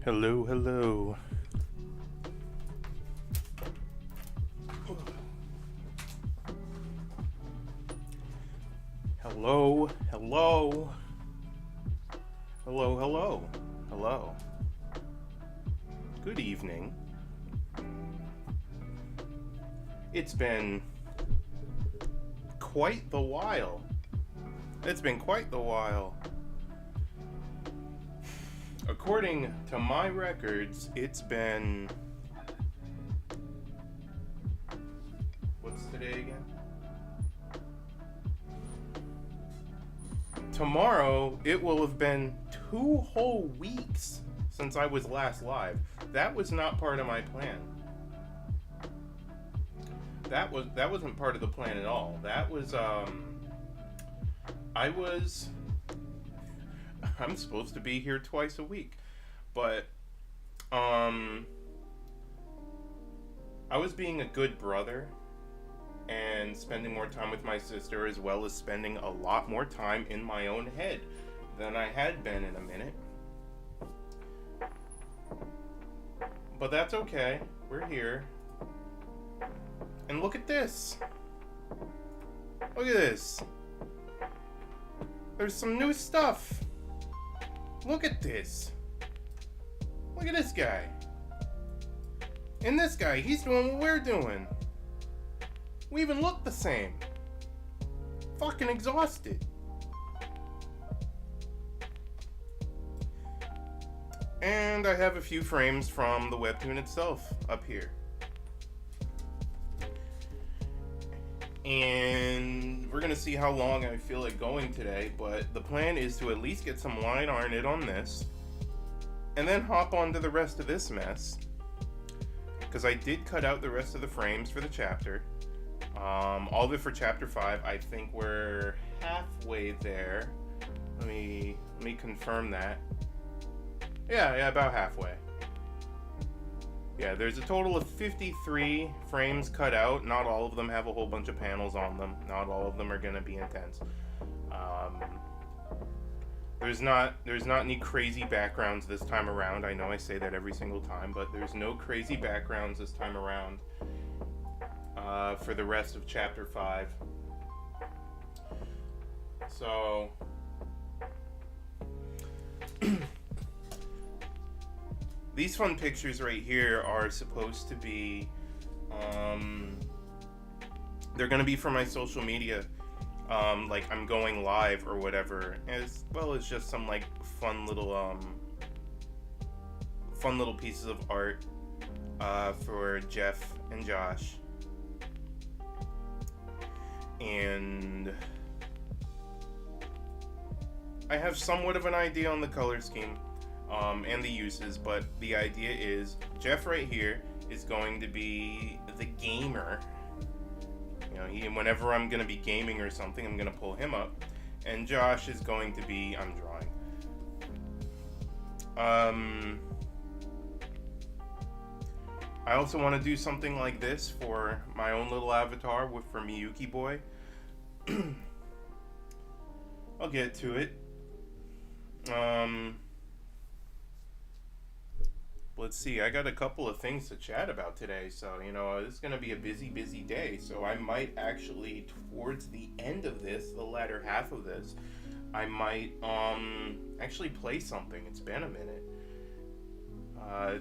Hello, hello. Hello, hello. Hello, hello. Hello. Good evening. It's been quite the while. It's been quite the while. According to my records, it's been... What's today again? Tomorrow, it will have been 2 whole weeks since I was last live. That was not part of my plan. That wasn't part of the plan at all. That was, I'm supposed to be here twice a week, but, I was being a good brother and spending more time with my sister, as well as spending a lot more time in my own head than I had been in a minute. But that's okay. We're here. And look at this. Look at this. There's some new stuff. Look at this. Look at this guy. And this guy, he's doing what we're doing. We even look the same. Fucking exhausted. And I have a few frames from the Webtoon itself up here. And we're gonna see how long I feel like going today, but the plan is to at least get some line art in on this, and then hop on to the rest of this mess, because I did cut out the rest of the frames for the chapter. All of it for chapter 5. I think we're halfway there. Let me confirm that. Yeah, about halfway. Yeah, there's a total of 53 frames cut out. Not all of them have a whole bunch of panels on them. Not all of them are gonna be intense. There's not any crazy backgrounds this time around. I know I say that every single time, but there's no crazy backgrounds this time around for the rest of chapter 5. So these fun pictures right here are supposed to be, they're going to be for my social media, like I'm going live or whatever, as well as just some like fun little pieces of art for Jeff and Josh. And I have somewhat of an idea on the color scheme. And the uses, but the idea is Jeff right here is going to be the gamer. You know, whenever I'm going to be gaming or something, I'm going to pull him up, and Josh is going to be, I'm drawing. I also want to do something like this for my own little avatar for Miyuki Boy. I'll get to it. Let's see, I got a couple of things to chat about today, so, you know, this is going to be a busy day, so I might actually, towards the end of this, the latter half of this, I might, actually play something. It's been a minute.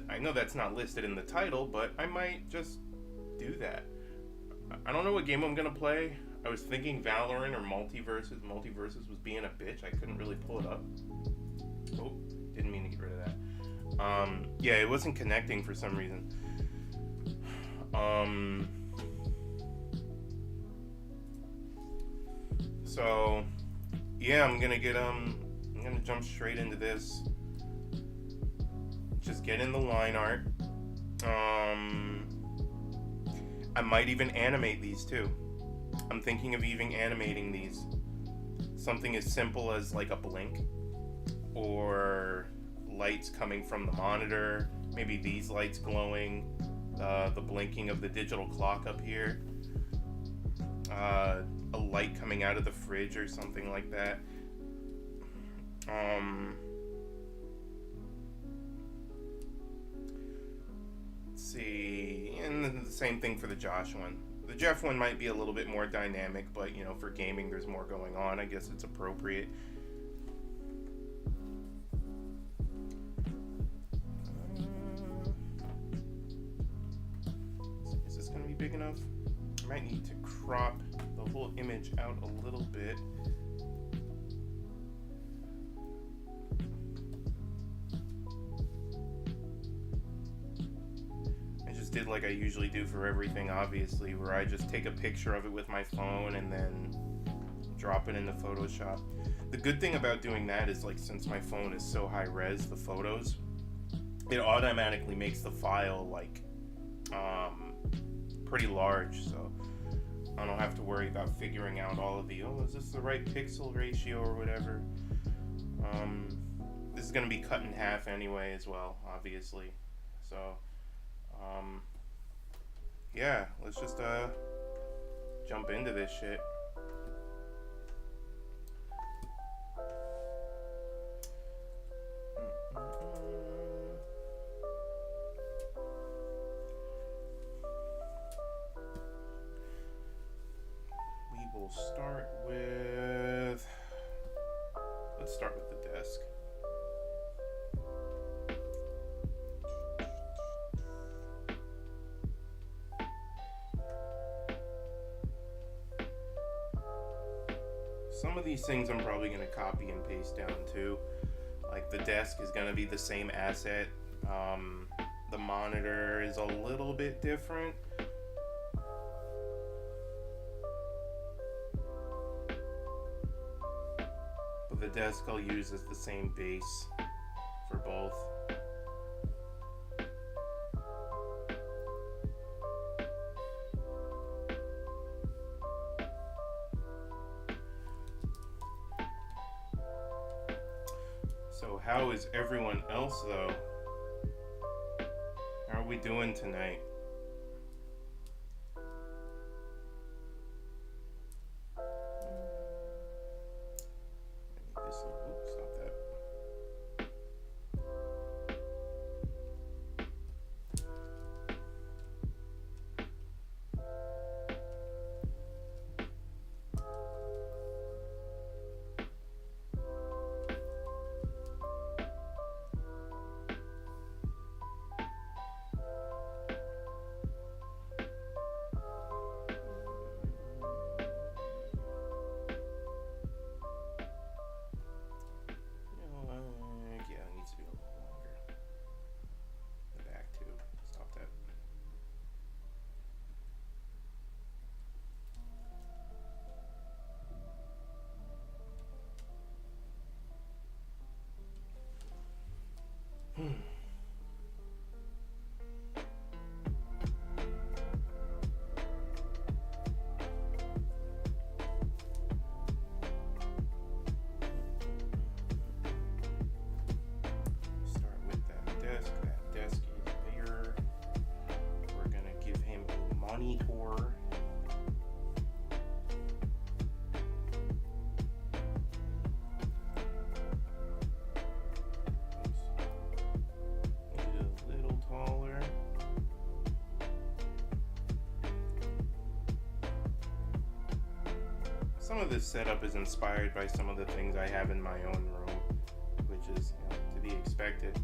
I know that's not listed in the title, but I might just do that. I don't know what game I'm going to play. I was thinking Valorant or Multiverses. Multiverses was being a bitch. I couldn't really pull it up. Oh, didn't mean to get rid of that. Yeah, it wasn't connecting for some reason. So, yeah, I'm gonna jump straight into this. Just get in the line art. I might even animate these too. I'm thinking of even animating these. Something as simple as like a blink, or lights coming from the monitor, maybe these lights glowing, the blinking of the digital clock up here, a light coming out of the fridge or something like that. see. And the same thing for the Josh one. The Jeff one might be a little bit more dynamic, but you know, for gaming, there's more going on. I guess it's appropriate. Is this gonna be big enough? I might need to crop the whole image out a little bit. Did like I usually do for everything, obviously, where I just take a picture of it with my phone and then drop it into Photoshop. The good thing about doing that is, like, since my phone is so high res, the photos, it automatically makes the file like pretty large, so I don't have to worry about figuring out all of the, oh, is this the right pixel ratio or whatever. This is gonna be cut in half anyway as well, obviously, so yeah, let's just jump into this shit. We will start with, let's start with the desk. Some of these things I'm probably going to copy and paste down too. Like the desk is going to be the same asset. The monitor is a little bit different. But the desk I'll use as the same base for both. So how is everyone else though? How are we doing tonight? Oops, not that. Start with that desk. That desk is there. We're gonna give him a monitor. Some of this setup is inspired by some of the things I have in my own room, which is, you know, to be expected.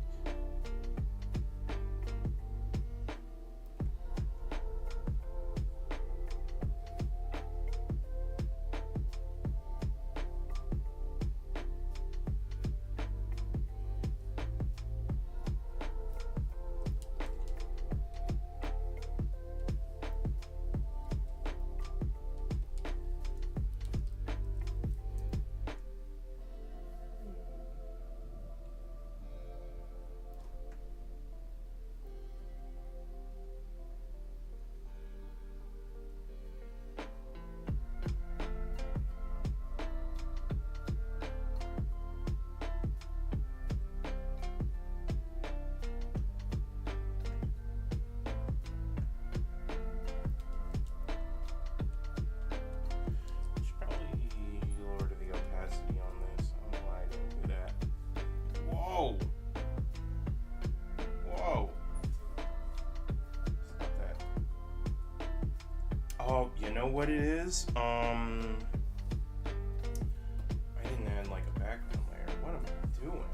Oh, you know what it is? I didn't add like a background layer. What am I doing?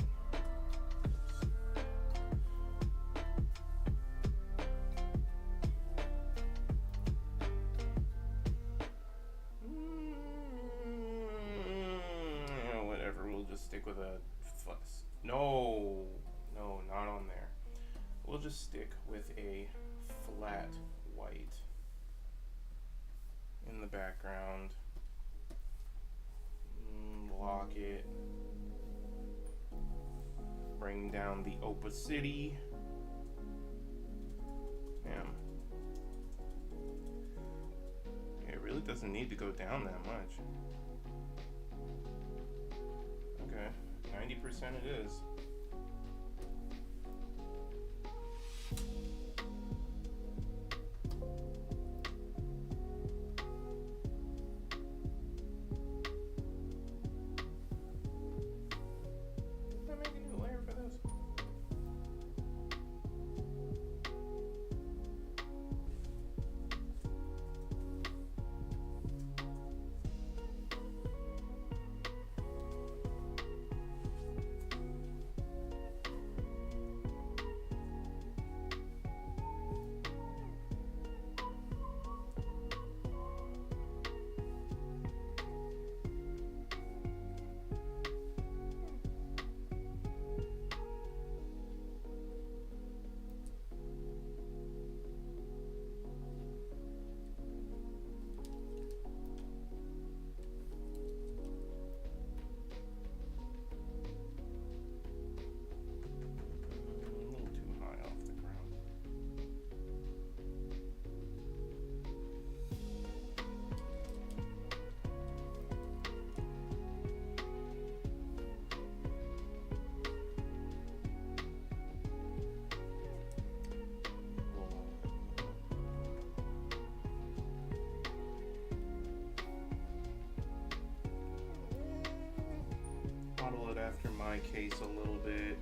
Whatever, we'll just stick with a fuss. No, not on there. We'll just stick with a flat white in the background. Lock it. Bring down the opacity. Damn. It really doesn't need to go down that much. Okay, 90% it is. Model it after my case a little bit.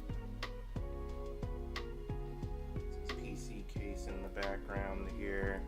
This PC case in the background here.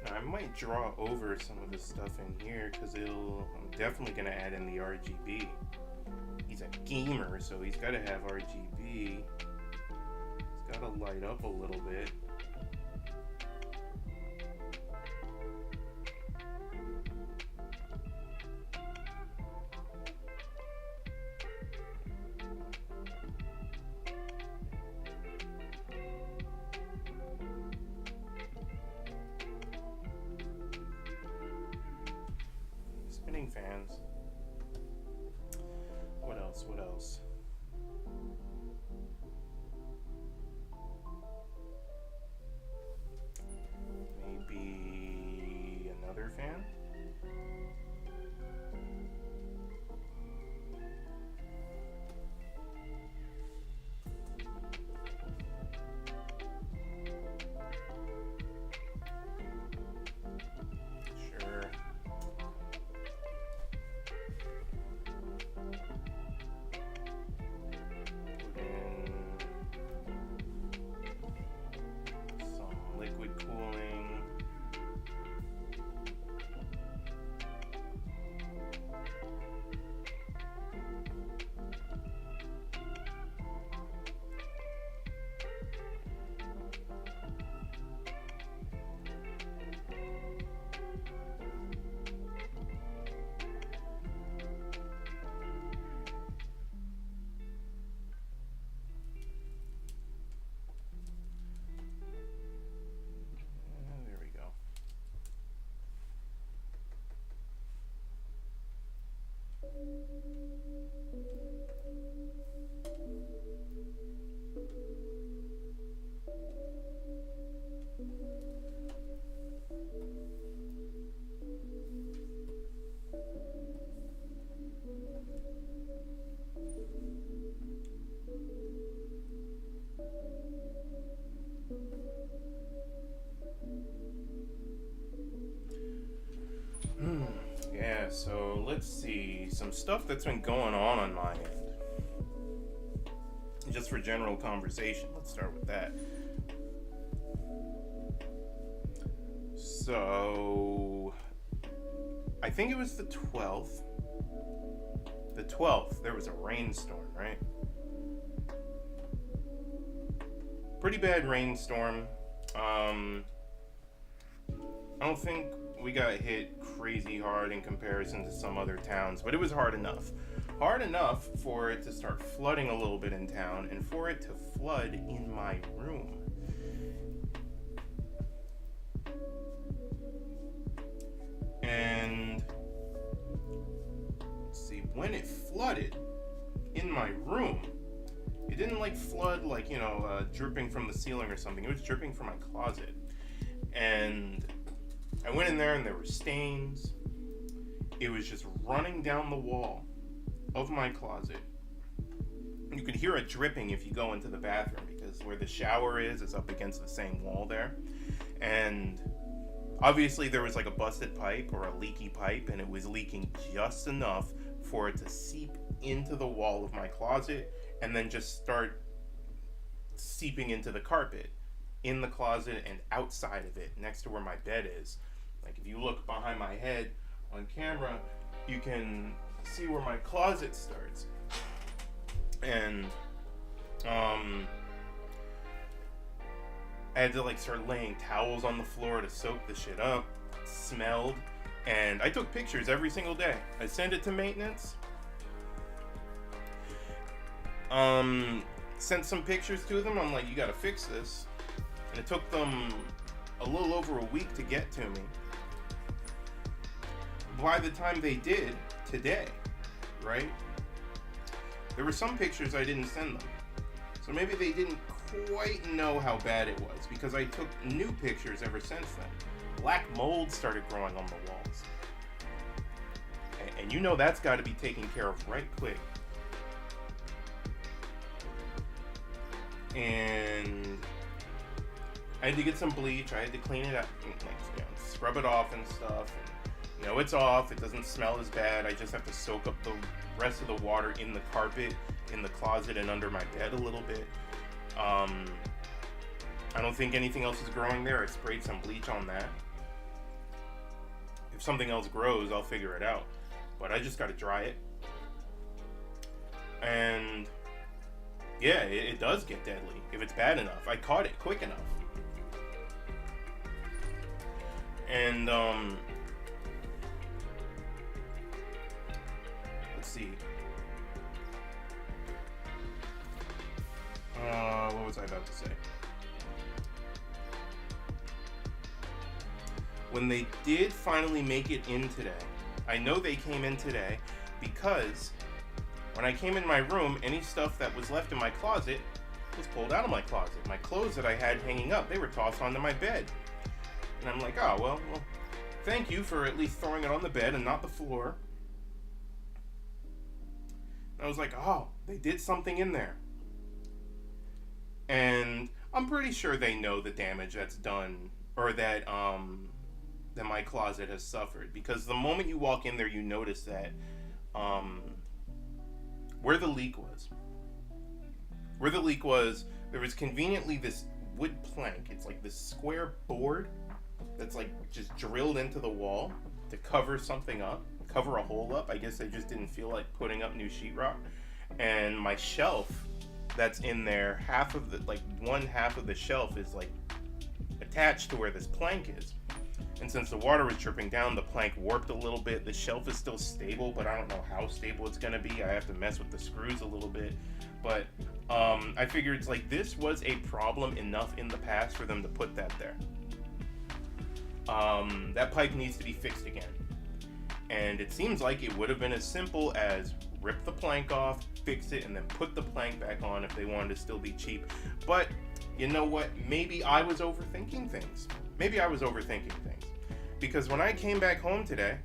I might draw over some of this stuff in here because I'm definitely going to add in the RGB. He's a gamer, so he's got to have RGB. It's got to light up a little bit. Fans. What else? Yeah, so let's see. Some stuff that's been going on my end. Just for general conversation, let's start with that. So, I think it was the 12th. The 12th, there was a rainstorm, right? Pretty bad rainstorm. I don't think we got hit crazy hard in comparison to some other towns, but it was hard enough. Hard enough for it to start flooding a little bit in town and for it to flood in my room. And let's see, when it flooded in my room, it didn't like flood like, dripping from the ceiling or something. It was dripping from my closet. And I went in there and there were stains. It was just running down the wall of my closet. You could hear it dripping if you go into the bathroom because where the shower is up against the same wall there. And obviously there was like a busted pipe or a leaky pipe, and it was leaking just enough for it to seep into the wall of my closet and then just start seeping into the carpet in the closet and outside of it next to where my bed is. Like if you look behind my head on camera, you can see where my closet starts. And I had to like start laying towels on the floor to soak the shit up. It smelled. And I took pictures every single day. I sent it to maintenance. Sent some pictures to them. I'm like, you gotta fix this. And it took them a little over a week to get to me. By the time they did, today, right? There were some pictures I didn't send them. So maybe they didn't quite know how bad it was because I took new pictures ever since then. Black mold started growing on the walls. And you know that's got to be taken care of right quick. And I had to get some bleach. I had to clean it up, scrub it off and stuff. And, it's off. It doesn't smell as bad. I just have to soak up the rest of the water in the carpet, in the closet, and under my bed a little bit. I don't think anything else is growing there. I sprayed some bleach on that. If something else grows, I'll figure it out. But I just got to dry it. And yeah, it does get deadly if it's bad enough. I caught it quick enough. And let's see. What was I about to say? When they did finally make it in today, I know they came in today because when I came in my room, any stuff that was left in my closet was pulled out of my closet. My clothes that I had hanging up, they were tossed onto my bed. And I'm like, oh, well, thank you for at least throwing it on the bed and not the floor. And I was like, oh, they did something in there. And I'm pretty sure they know the damage that's done, or that that my closet has suffered. Because the moment you walk in there, you notice that where the leak was, there was conveniently this wood plank. It's like this square board that's like just drilled into the wall to cover something up, cover a hole up. I guess they just didn't feel like putting up new sheetrock. And my shelf that's in there, one half of the shelf is like attached to where this plank is. And since the water was dripping down, the plank warped a little bit. The shelf is still stable, but I don't know how stable it's gonna be. I have to mess with the screws a little bit. But I figured it's like this was a problem enough in the past for them to put that there. That pipe needs to be fixed again. And it seems like it would have been as simple as rip the plank off, fix it, and then put the plank back on if they wanted to still be cheap. But you know what? Maybe I was overthinking things. Because when I came back home today,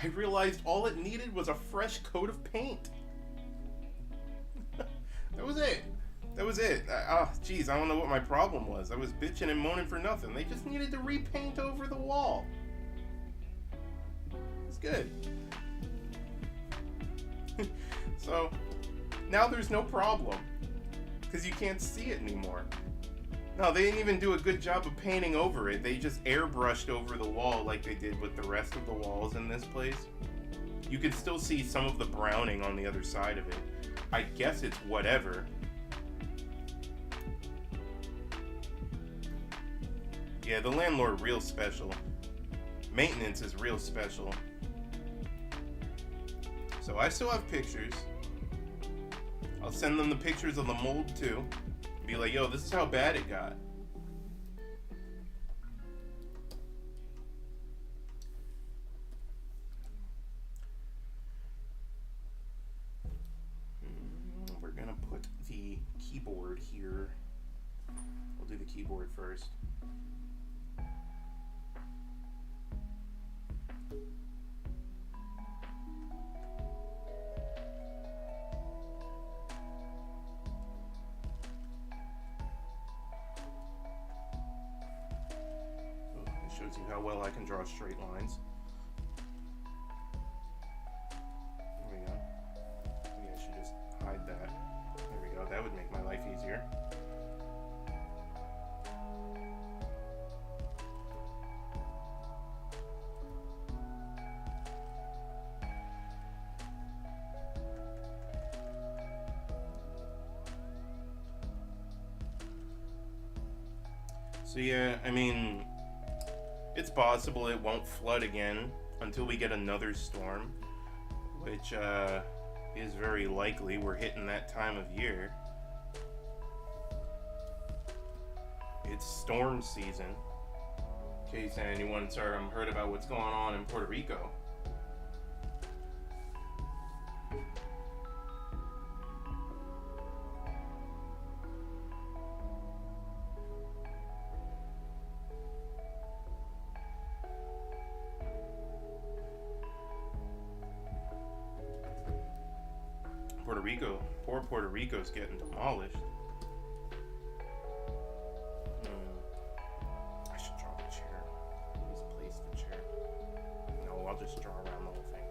I realized all it needed was a fresh coat of paint. That was it. Geez, I don't know what my problem was. I was bitching and moaning for nothing. They just needed to repaint over the wall. It's good. So now there's no problem because you can't see it anymore. No, they didn't even do a good job of painting over it. They just airbrushed over the wall like they did with the rest of the walls in this place. You can still see some of the browning on the other side of it. I guess it's whatever. Yeah, the landlord real special. Maintenance is real special. So I still have pictures. I'll send them the pictures of the mold too. Be like, yo, this is how bad it got. We're gonna put the keyboard here. We'll do the keyboard first. Shows you how well I can draw straight lines. There we go. Maybe I should just hide that. There we go. That would make my life easier. So yeah, I mean, it's possible it won't flood again until we get another storm, which is very likely. We're hitting that time of year. It's storm season. In case anyone's heard about what's going on in Puerto Rico. Poor Puerto Rico's getting demolished. I should draw the chair. Please place the chair. No, I'll just draw around the whole thing.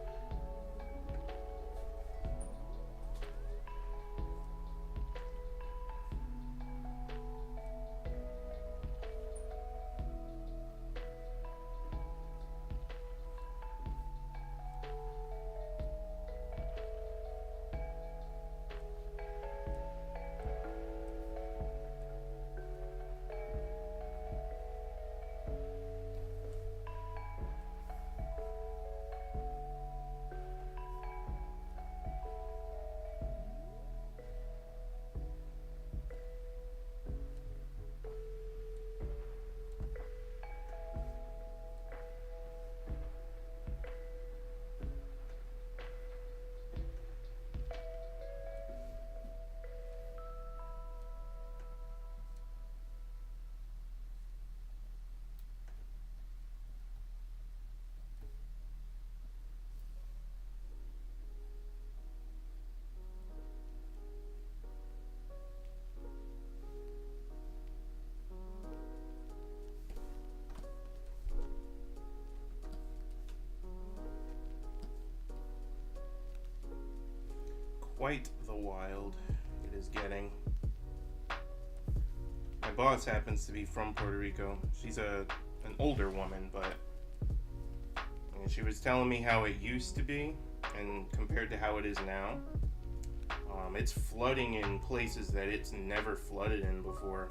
Quite the wild it is getting. My boss happens to be from Puerto Rico. She's an older woman, but she was telling me how it used to be and compared to how it is now. It's flooding in places that it's never flooded in before.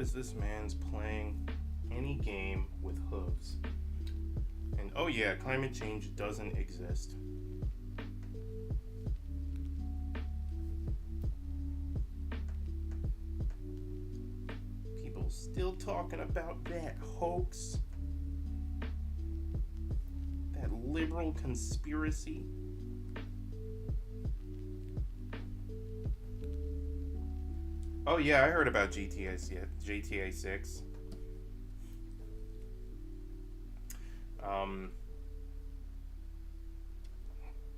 as this man's playing any game with hooves. And oh yeah, climate change doesn't exist. People still talking about that hoax, that liberal conspiracy. Oh yeah, I heard about GTA 6. Of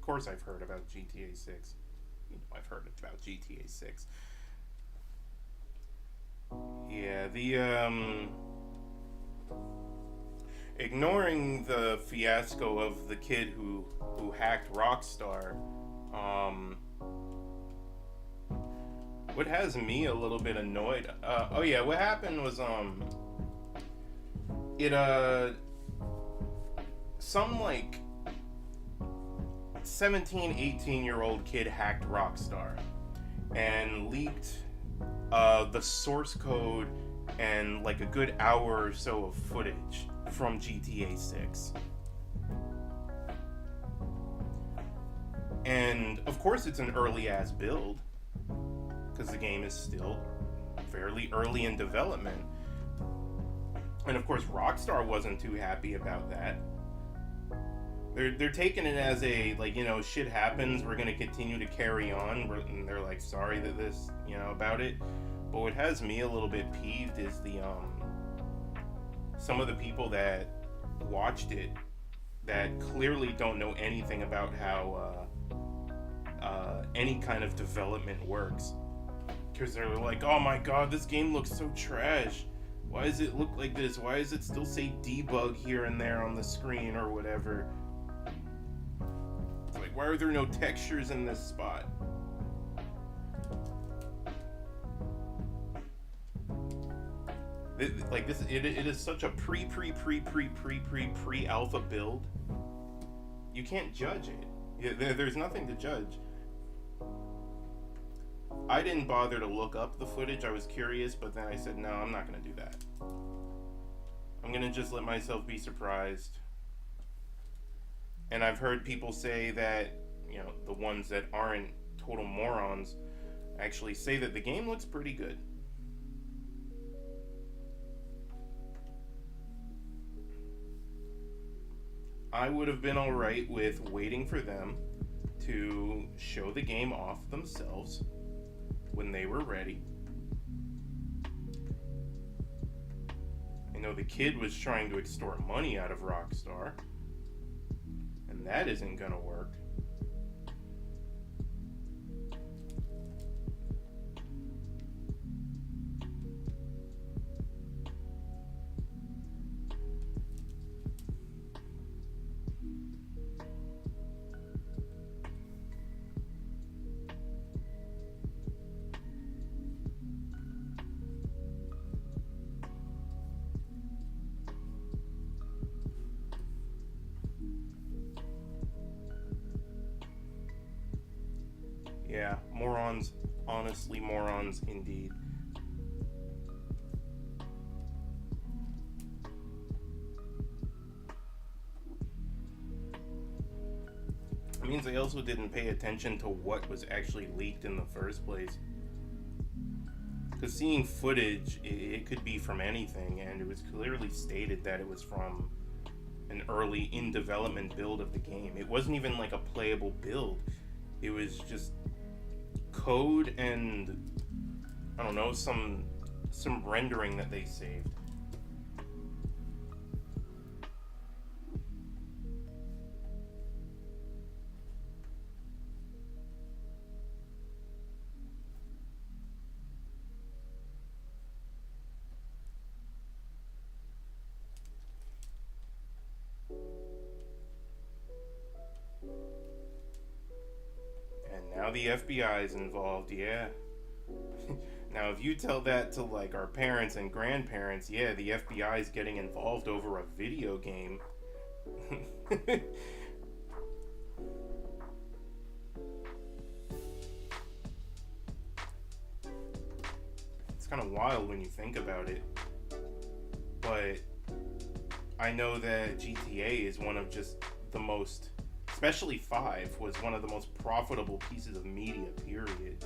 course I've heard about GTA 6. You know, I've heard about GTA 6. Yeah, ignoring the fiasco of the kid who hacked Rockstar, what has me a little bit annoyed, oh yeah, what happened was, some like 17, 18-year-old kid hacked Rockstar and leaked the source code and like a good hour or so of footage from GTA 6. And of course it's an early ass build because the game is still fairly early in development. And of course Rockstar wasn't too happy about that. They're taking it as a, like, you know, shit happens, we're gonna continue to carry on, and they're like sorry that this, you know, about it. But what has me a little bit peeved is the some of the people that watched it that clearly don't know anything about how any kind of development works, because they're like, oh my god, this game looks so trash, why does it look like this, why does it still say debug here and there on the screen or whatever. It's like, why are there no textures in this spot? Like this, it is such a pre-alpha build. You can't judge it. There's nothing to judge. I didn't bother to look up the footage. I was curious, but then I said, no, I'm not gonna do that. I'm gonna just let myself be surprised. And I've heard people say that, you know, the ones that aren't total morons actually say that the game looks pretty good. I would have been alright with waiting for them to show the game off themselves when they were ready. I know the kid was trying to extort money out of Rockstar, and that isn't gonna work. Yeah, morons. Honestly, morons indeed. It means they also didn't pay attention to what was actually leaked in the first place. Because seeing footage, it could be from anything, and it was clearly stated that it was from an early in-development build of the game. It wasn't even like a playable build. It was just code and, I don't know, some rendering that they saved. Now the FBI is involved, yeah. Now if you tell that to like our parents and grandparents, yeah, the FBI is getting involved over a video game. It's kind of wild when you think about it. But I know that GTA is one of just the most, especially 5 was one of the most profitable pieces of media, period.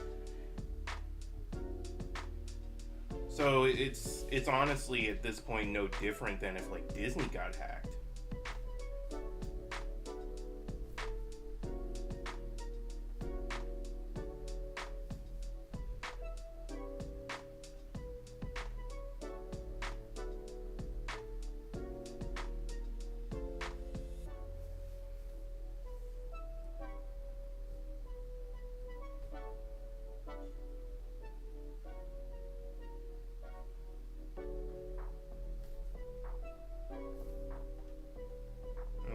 So it's honestly at this point no different than if like Disney got hacked.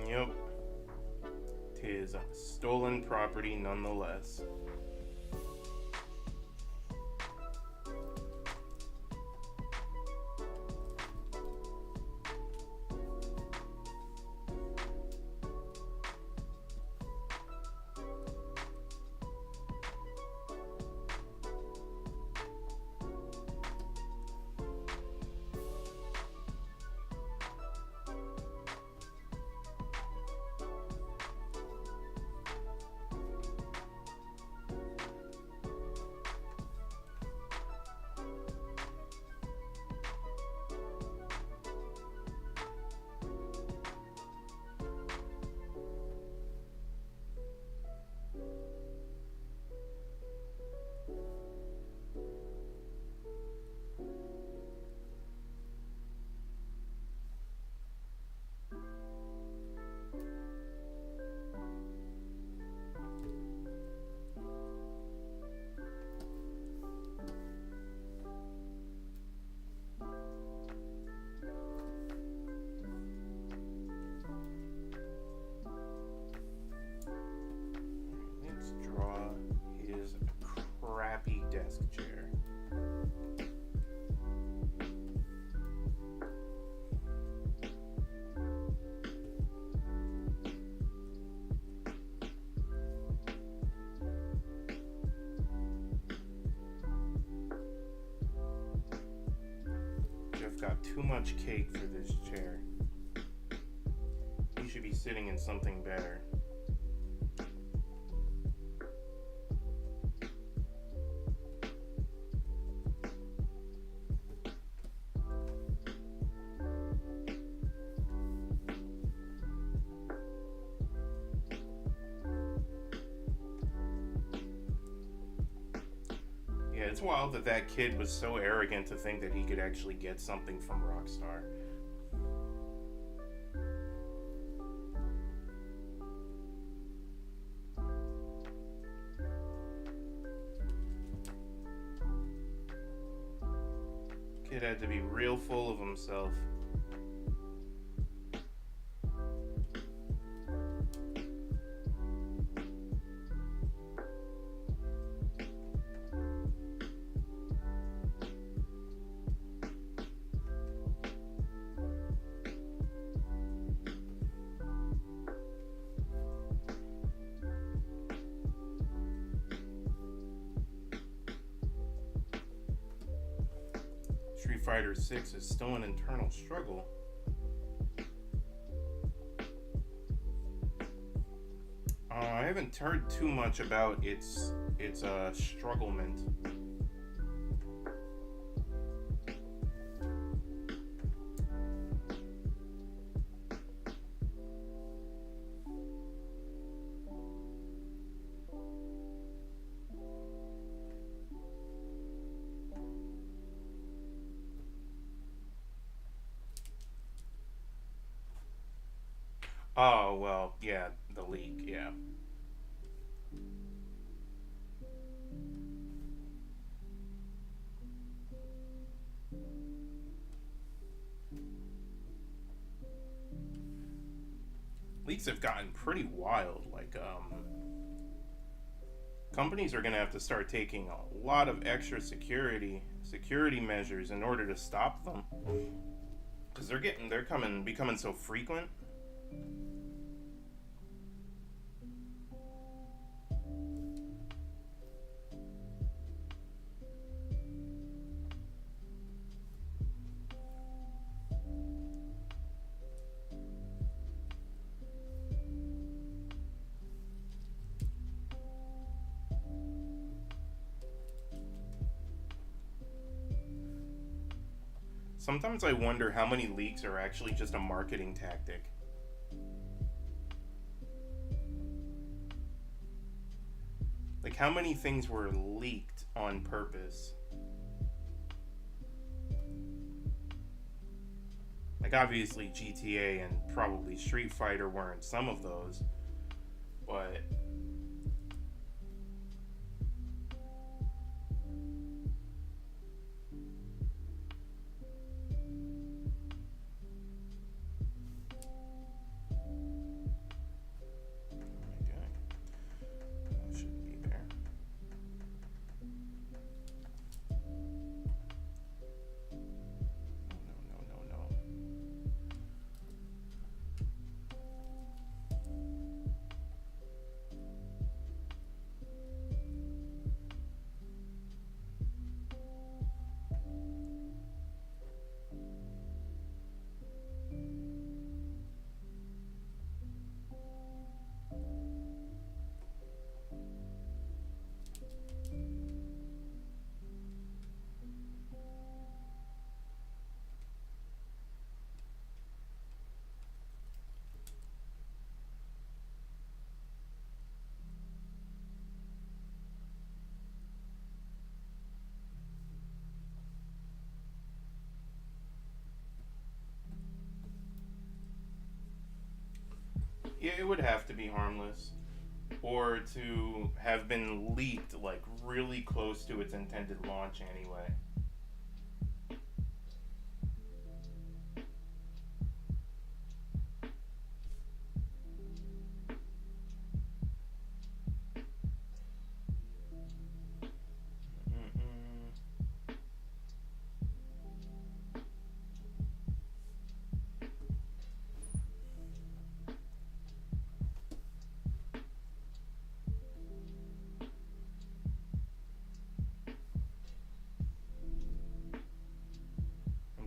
Yep. Tis stolen property nonetheless. Let's draw his crappy desk chair. Jeff got too much cake for this chair. He should be sitting in something better. Yeah, it's wild that that kid was so arrogant to think that he could actually get something from Rockstar. Kid had to be real full of himself. Street Fighter 6 is still an internal struggle. I haven't heard too much about its strugglement. Oh, well, yeah, the leak, yeah. Leaks have gotten pretty wild. Like, companies are gonna have to start taking a lot of extra security measures in order to stop them, because they're becoming so frequent. Sometimes I wonder how many leaks are actually just a marketing tactic. Like, how many things were leaked on purpose? Like, obviously GTA and probably Street Fighter weren't some of those, but yeah, it would have to be harmless. Or to have been leaked, like, really close to its intended launch anyway.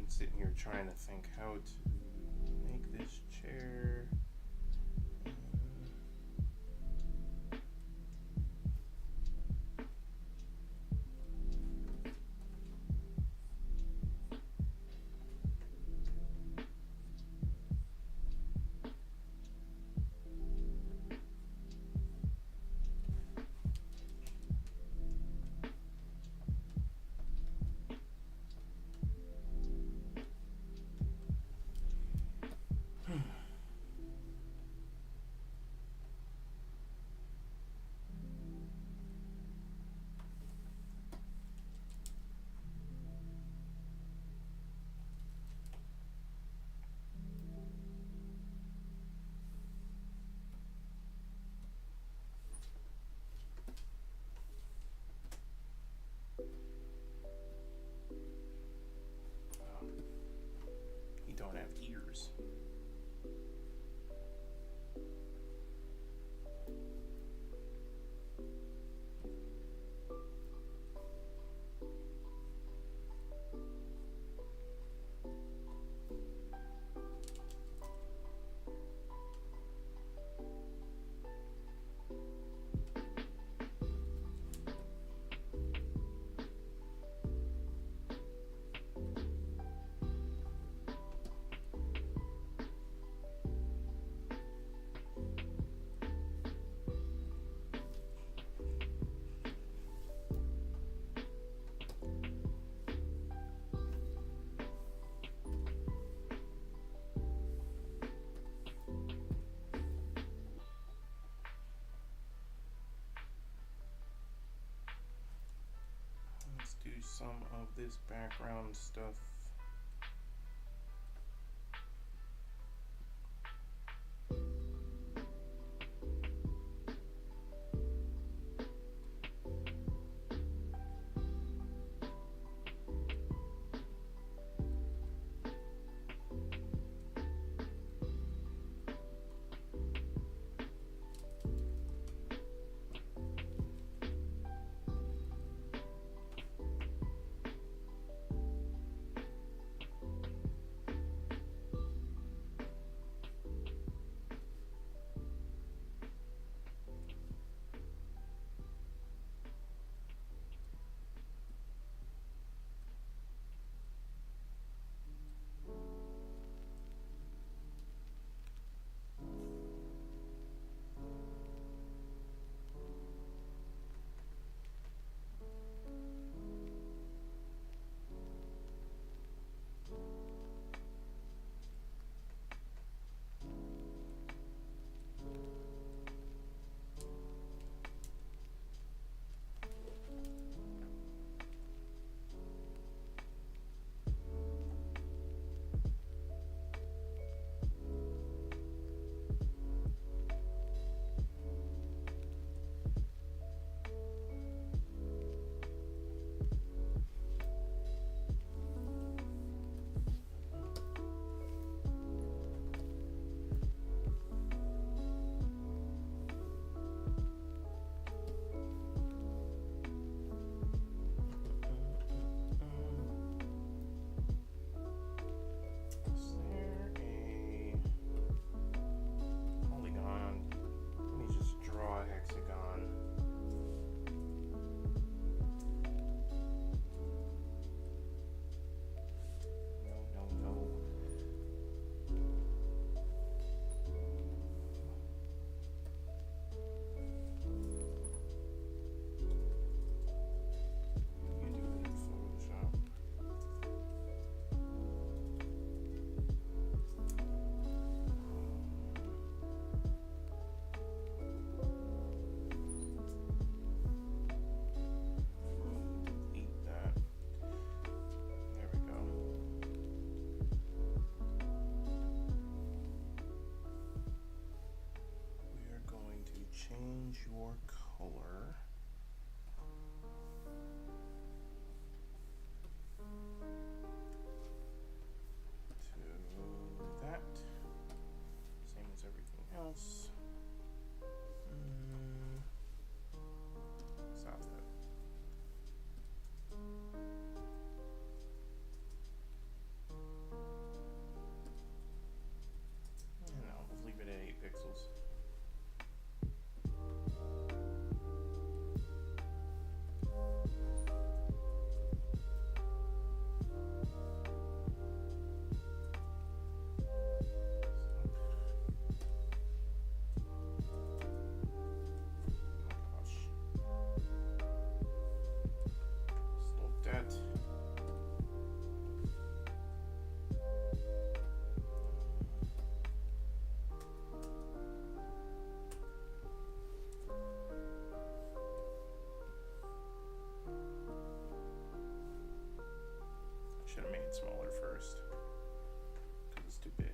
Sitting here trying to think how to make this chair. You don't have ears. Let's do some of this background stuff. change your color to that. Same as everything else. Stop that. No, we'll leave it at 8 pixels. Should have made it smaller first, because it's too big.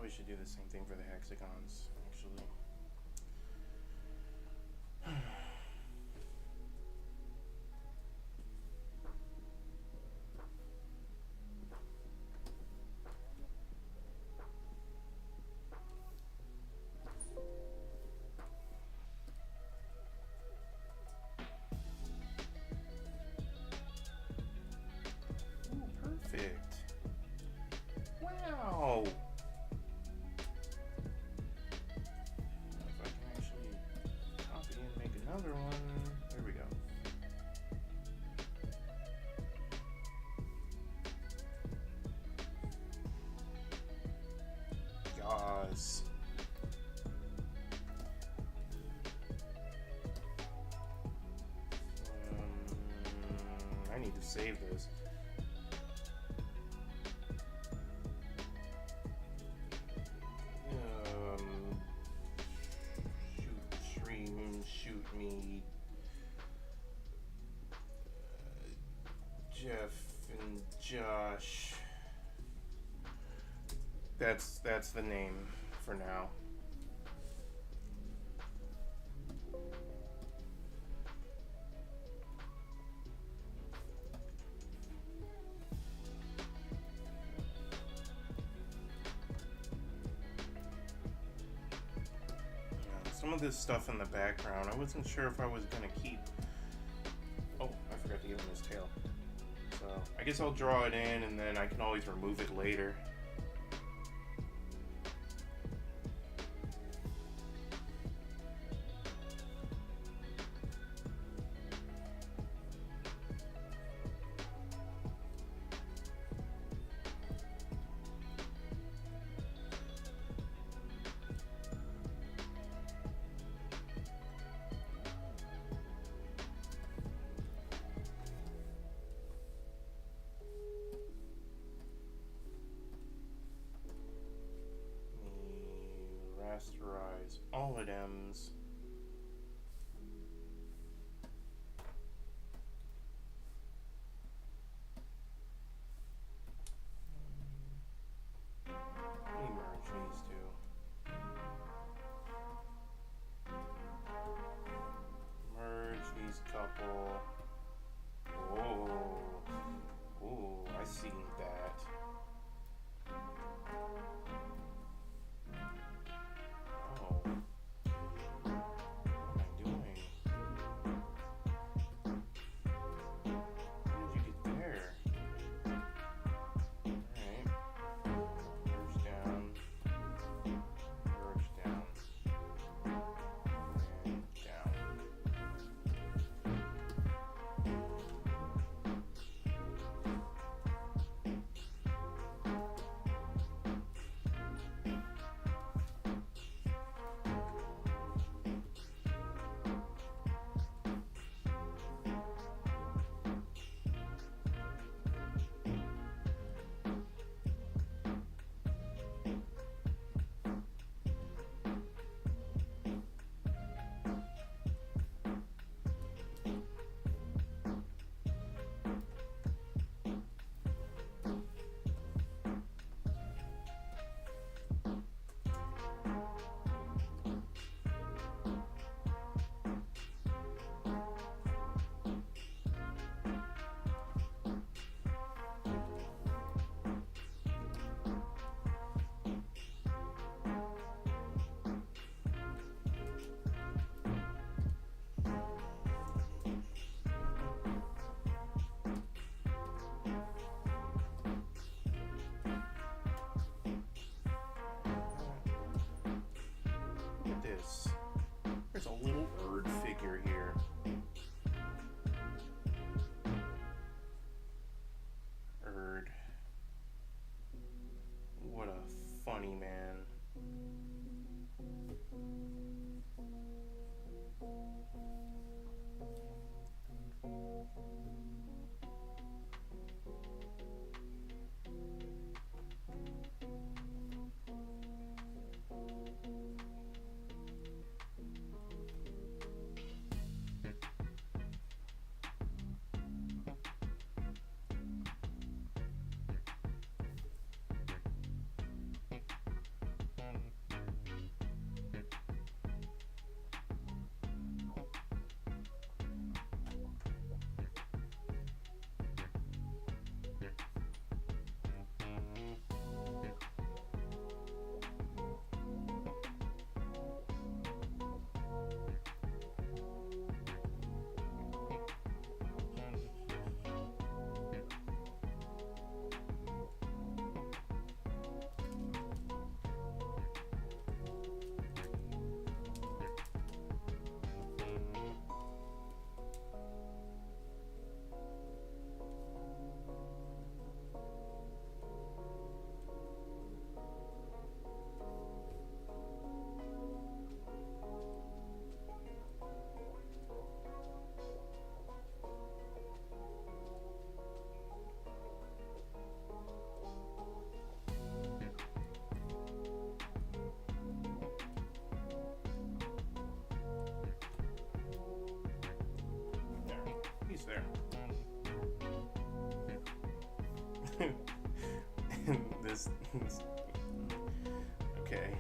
We should do the same thing for the hexagons, actually. Ooh, perfect. Wow. Another one. There we go. Yes. I need to save this. Shoot me. Jeff and Josh. That's the name for now. Some of this stuff in the background, I wasn't sure if I was gonna keep. Oh, I forgot to give him his tail. So I guess I'll draw it in and then I can always remove it later. Rasterize all items. Let me merge these two. Merge these couple. Oh, I seen that. this okay.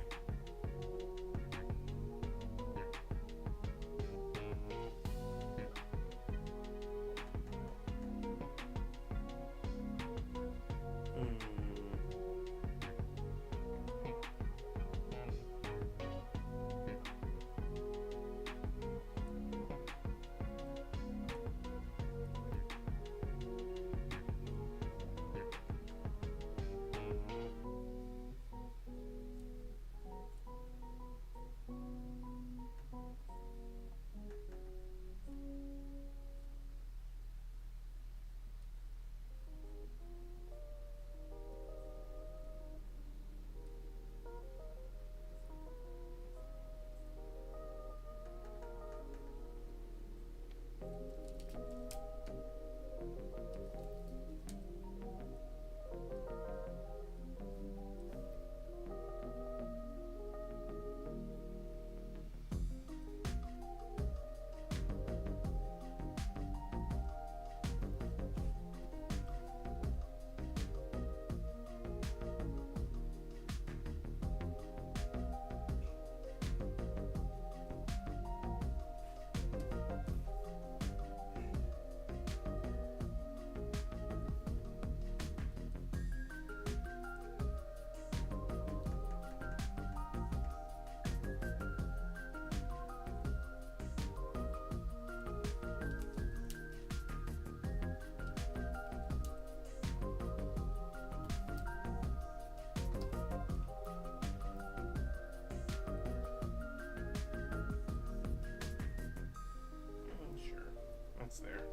That's there.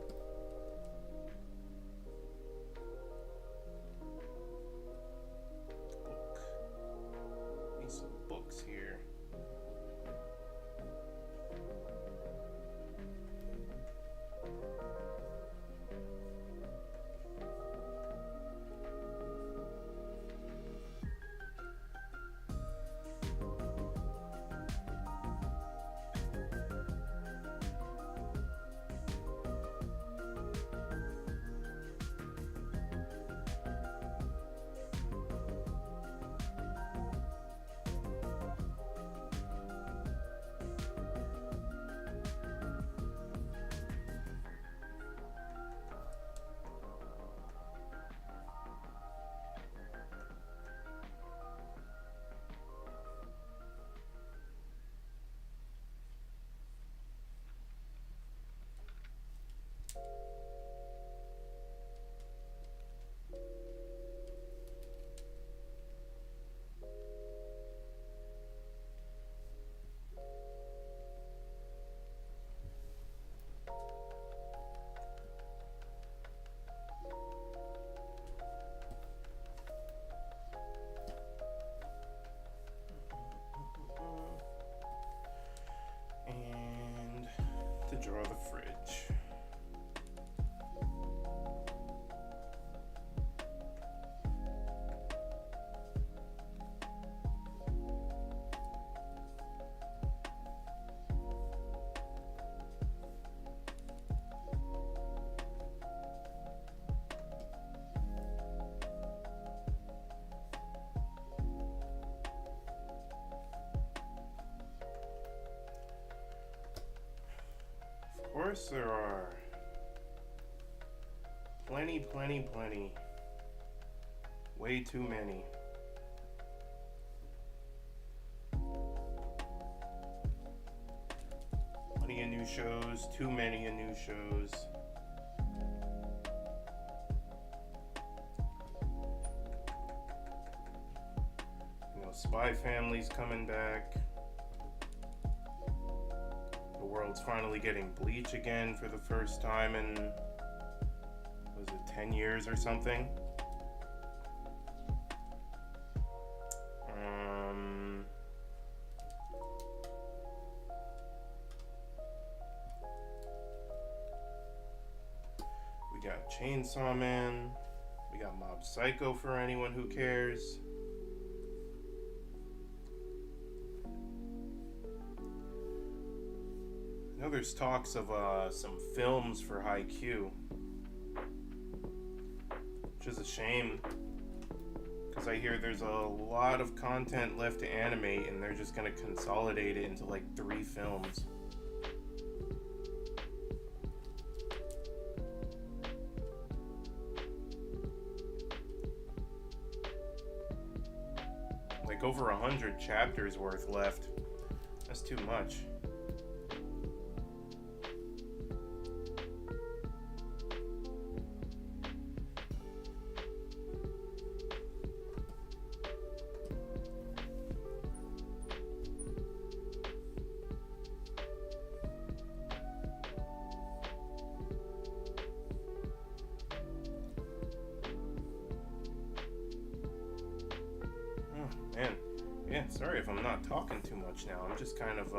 Book. Need some books here. And to draw the fridge. Of course there are. Plenty. Way too many. Plenty of new shows, too many of new shows. You know, Spy Family's coming back. The world's finally getting Bleach again for the first time in, was it 10 years or something? We got Chainsaw Man. We got Mob Psycho for anyone who cares. I know there's talks of some films for Haikyuu. which is a shame because I hear there's a lot of content left to animate and they're just going to consolidate it into like 3 films. Like over 100 chapters worth left. That's too much. Man, yeah, sorry if I'm not talking too much now. I'm just kind of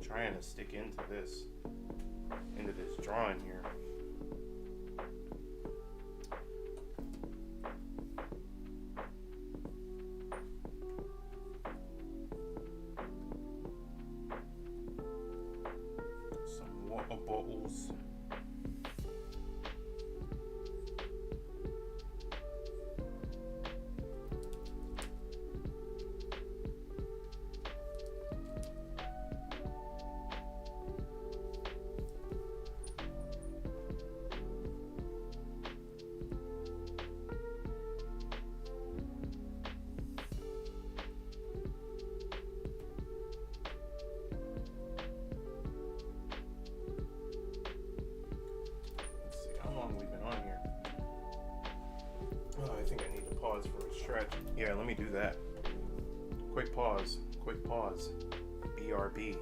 trying to stick into this drawing here. Some water bottles. Pause for a stretch. Yeah, let me do that. Quick pause. Quick pause. BRB.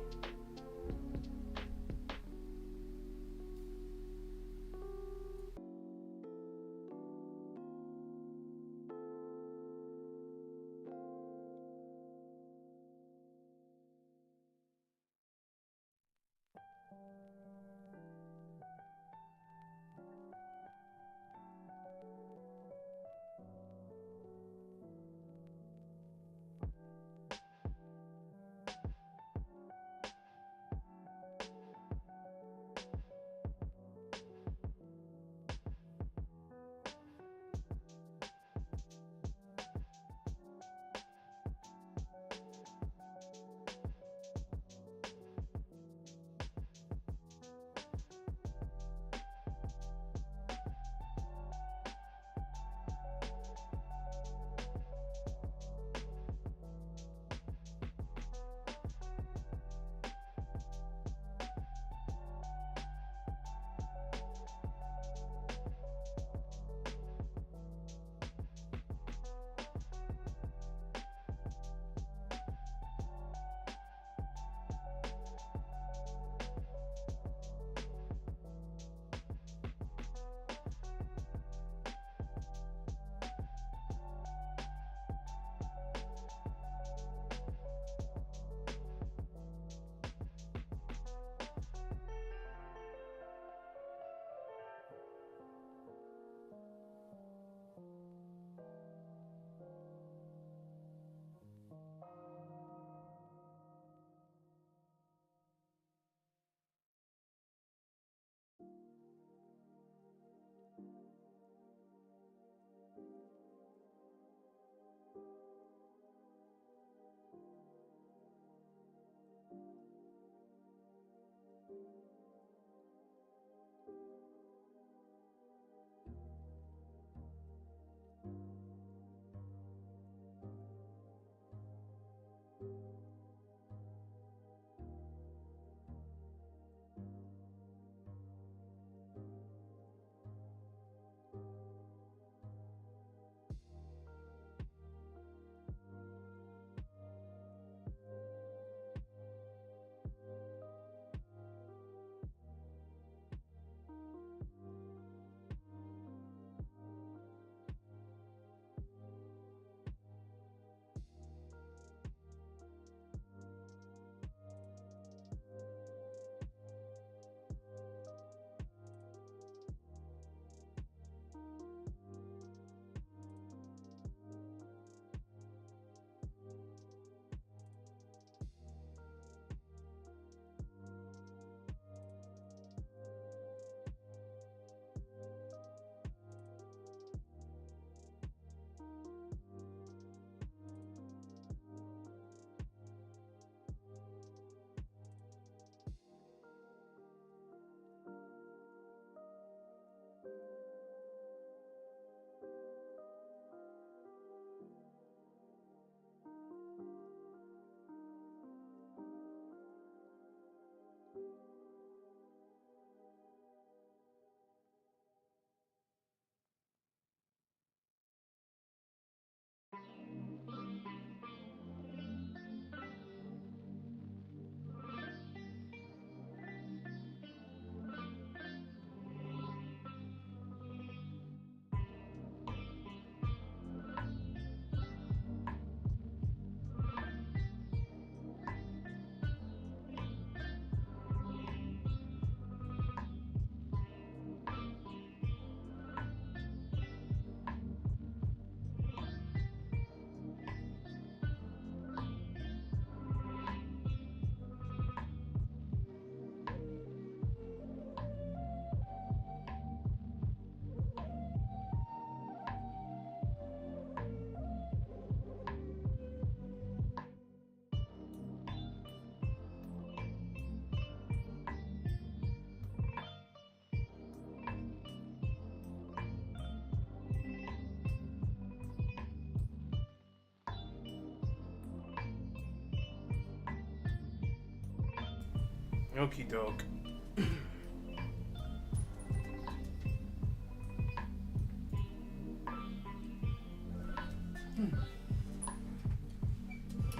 Okie doke.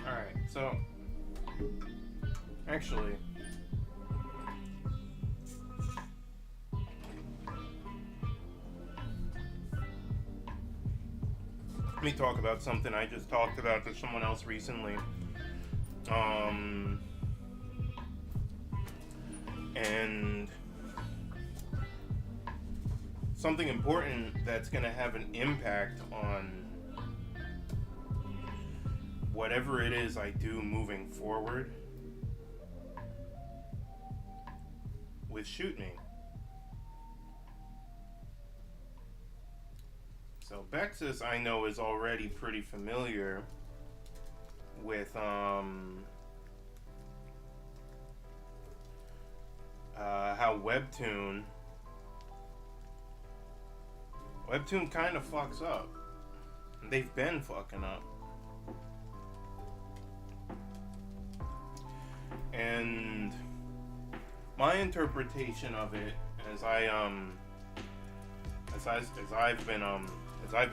Alright, so actually let me talk about something I just talked about to someone else recently. And something important that's going to have an impact on whatever it is I do moving forward with Shoot Me. So Bexus, I know, is already pretty familiar with how Webtoon kind of fucks up. They've been fucking up. And my interpretation of it, as I've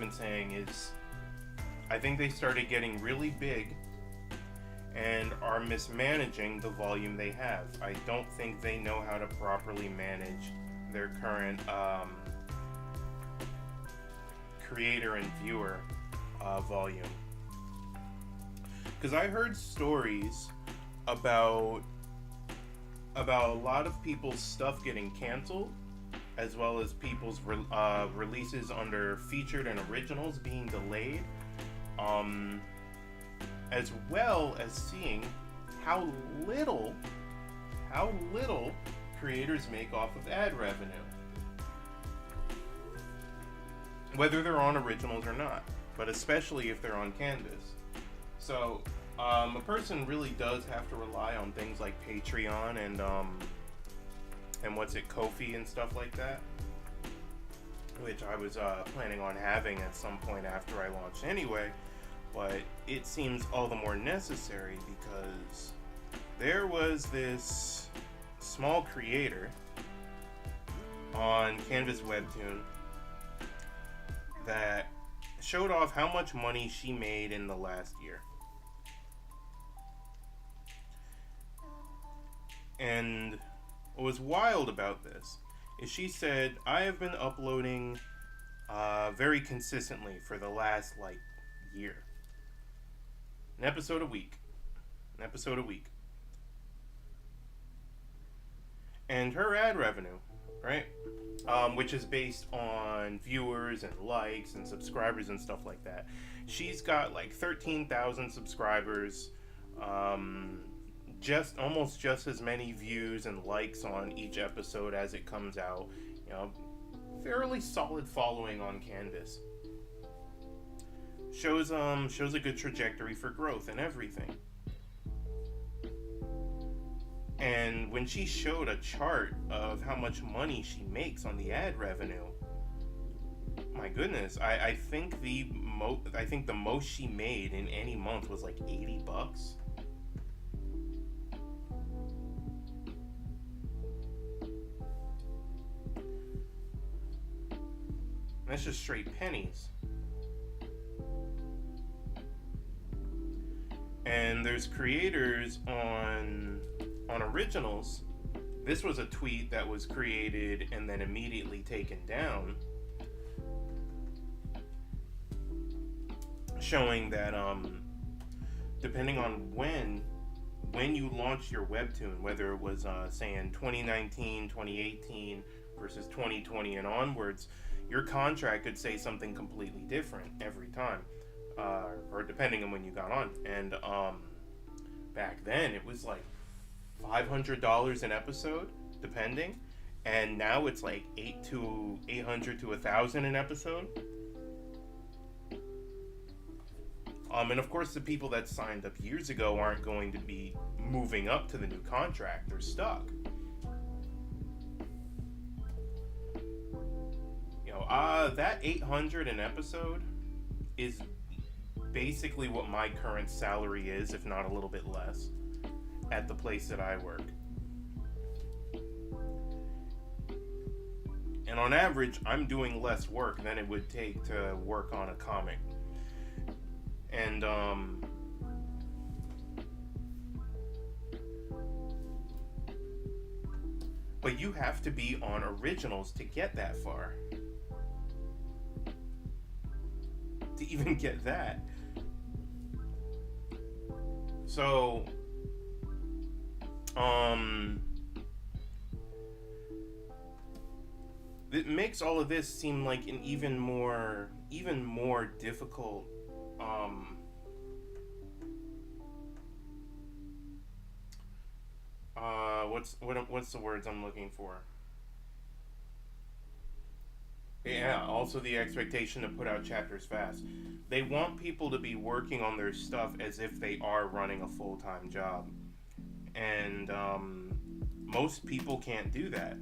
been saying, is I think they started getting really big and are mismanaging the volume they have. I don't think they know how to properly manage their current creator and viewer volume. Because I heard stories about a lot of people's stuff getting canceled, as well as people's releases under featured and originals being delayed, as well as seeing how little creators make off of ad revenue, whether they're on originals or not, but especially if they're on Canvas. So a person really does have to rely on things like Patreon and Ko-fi and stuff like that, which I was planning on having at some point after I launched anyway, but it seems all the more necessary because there was this small creator on Canvas Webtoon that showed off how much money she made in the last year. And what was wild about this is she said, I have been uploading very consistently for the last year. An episode a week. And her ad revenue, right? Which is based on viewers and likes and subscribers and stuff like that. She's got 13,000 subscribers, almost just as many views and likes on each episode as it comes out. Fairly solid following on Canvas. Shows a good trajectory for growth and everything. And when she showed a chart of how much money she makes on the ad revenue, my goodness, I think the most she made in any month was $80. That's just straight pennies. And there's creators on originals. This was a tweet that was created and then immediately taken down, showing that depending on when you launched your Webtoon, whether it was saying 2019, 2018 versus 2020 and onwards, your contract could say something completely different every time, or depending on when you got on. And back then it was $500 an episode, depending, and now it's $800 to $1,000 an episode. And of course, the people that signed up years ago aren't going to be moving up to the new contract. They're stuck. That $800 an episode is basically what my current salary is, if not a little bit less, at the place that I work. And on average, I'm doing less work than it would take to work on a comic. And but you have to be on originals to get that far. To even get that. So it makes all of this seem like an even more difficult what's the words I'm looking for? Yeah, also the expectation to put out chapters fast. They want people to be working on their stuff as if they are running a full-time job. And most people can't do that.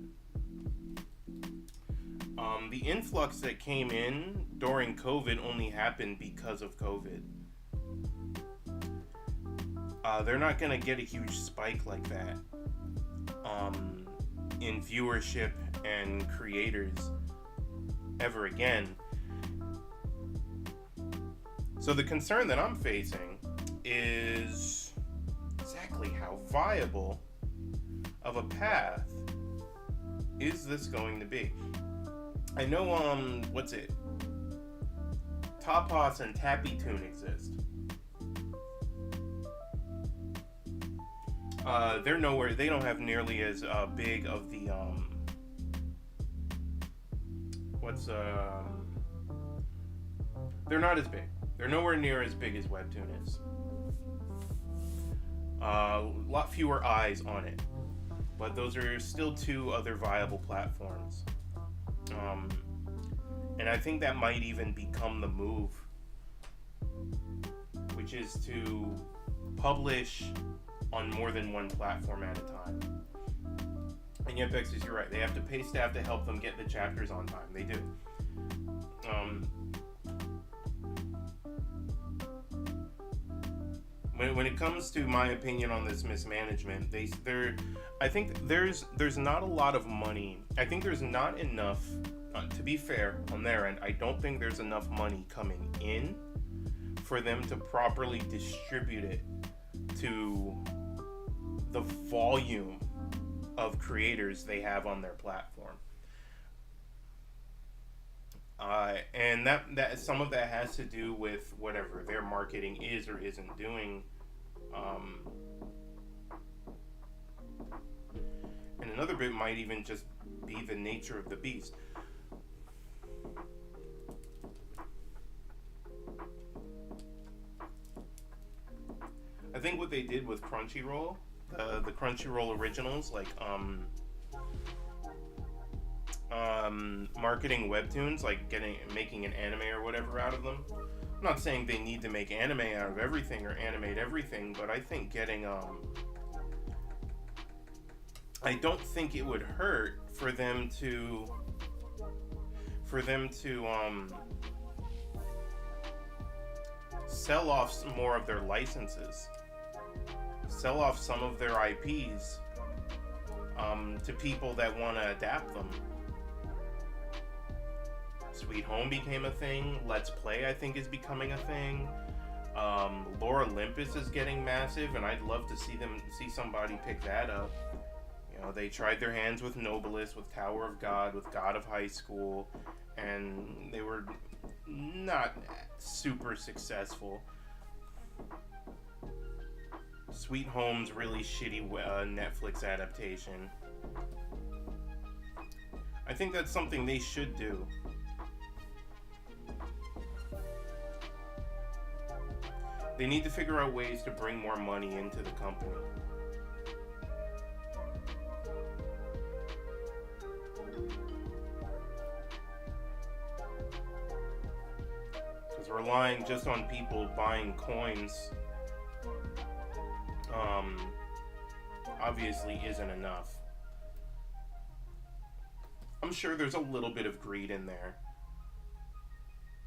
The influx that came in during COVID only happened because of COVID. They're not going to get a huge spike like that in viewership and creators ever again. So the concern that I'm facing is exactly how viable of a path is this going to be? I know, what's it? Topos and Tappy-Toon exist. They're nowhere, they don't have nearly as big of the, they're not as big. They're nowhere near as big as Webtoon is. A lot fewer eyes on it. But those are still two other viable platforms. And I think that might even become the move, which is to publish on more than one platform at a time. And yet, Bexus, you're right. They have to pay staff to help them get the chapters on time. They do. When it comes to my opinion on this mismanagement, I think there's not a lot of money. I think there's not enough. To be fair, on their end, I don't think there's enough money coming in for them to properly distribute it to the volume of creators they have on their platform. And that some of that has to do with whatever their marketing is or isn't doing. And another bit might even just be the nature of the beast. I think what they did with Crunchyroll, the Crunchyroll originals, like marketing webtoons, like making an anime or whatever out of them. I'm not saying they need to make anime out of everything or animate everything, but I think getting I don't think it would hurt for them to sell off more of their licenses, sell off some of their IPs to people that want to adapt them. Sweet Home became a thing. Let's Play, I think, is becoming a thing. Lore Olympus is getting massive, and I'd love to see somebody pick that up. You know, they tried their hands with Nobilis, with Tower of God, with God of High School, and they were not super successful. Sweet Home's really shitty Netflix adaptation. I think that's something they should do. They need to figure out ways to bring more money into the company. Because relying just on people buying coins obviously isn't enough. I'm sure there's a little bit of greed in there.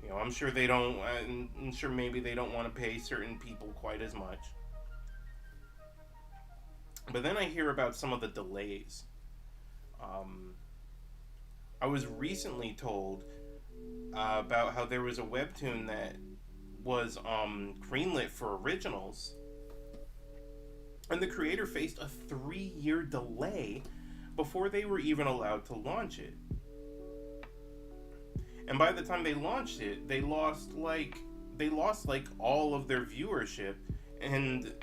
You know, I'm sure I'm sure maybe they don't want to pay certain people quite as much. But then I hear about some of the delays. I was recently told about how there was a webtoon that was greenlit for originals, and the creator faced a 3-year delay before they were even allowed to launch it. And by the time they launched it, they lost like all of their viewership, and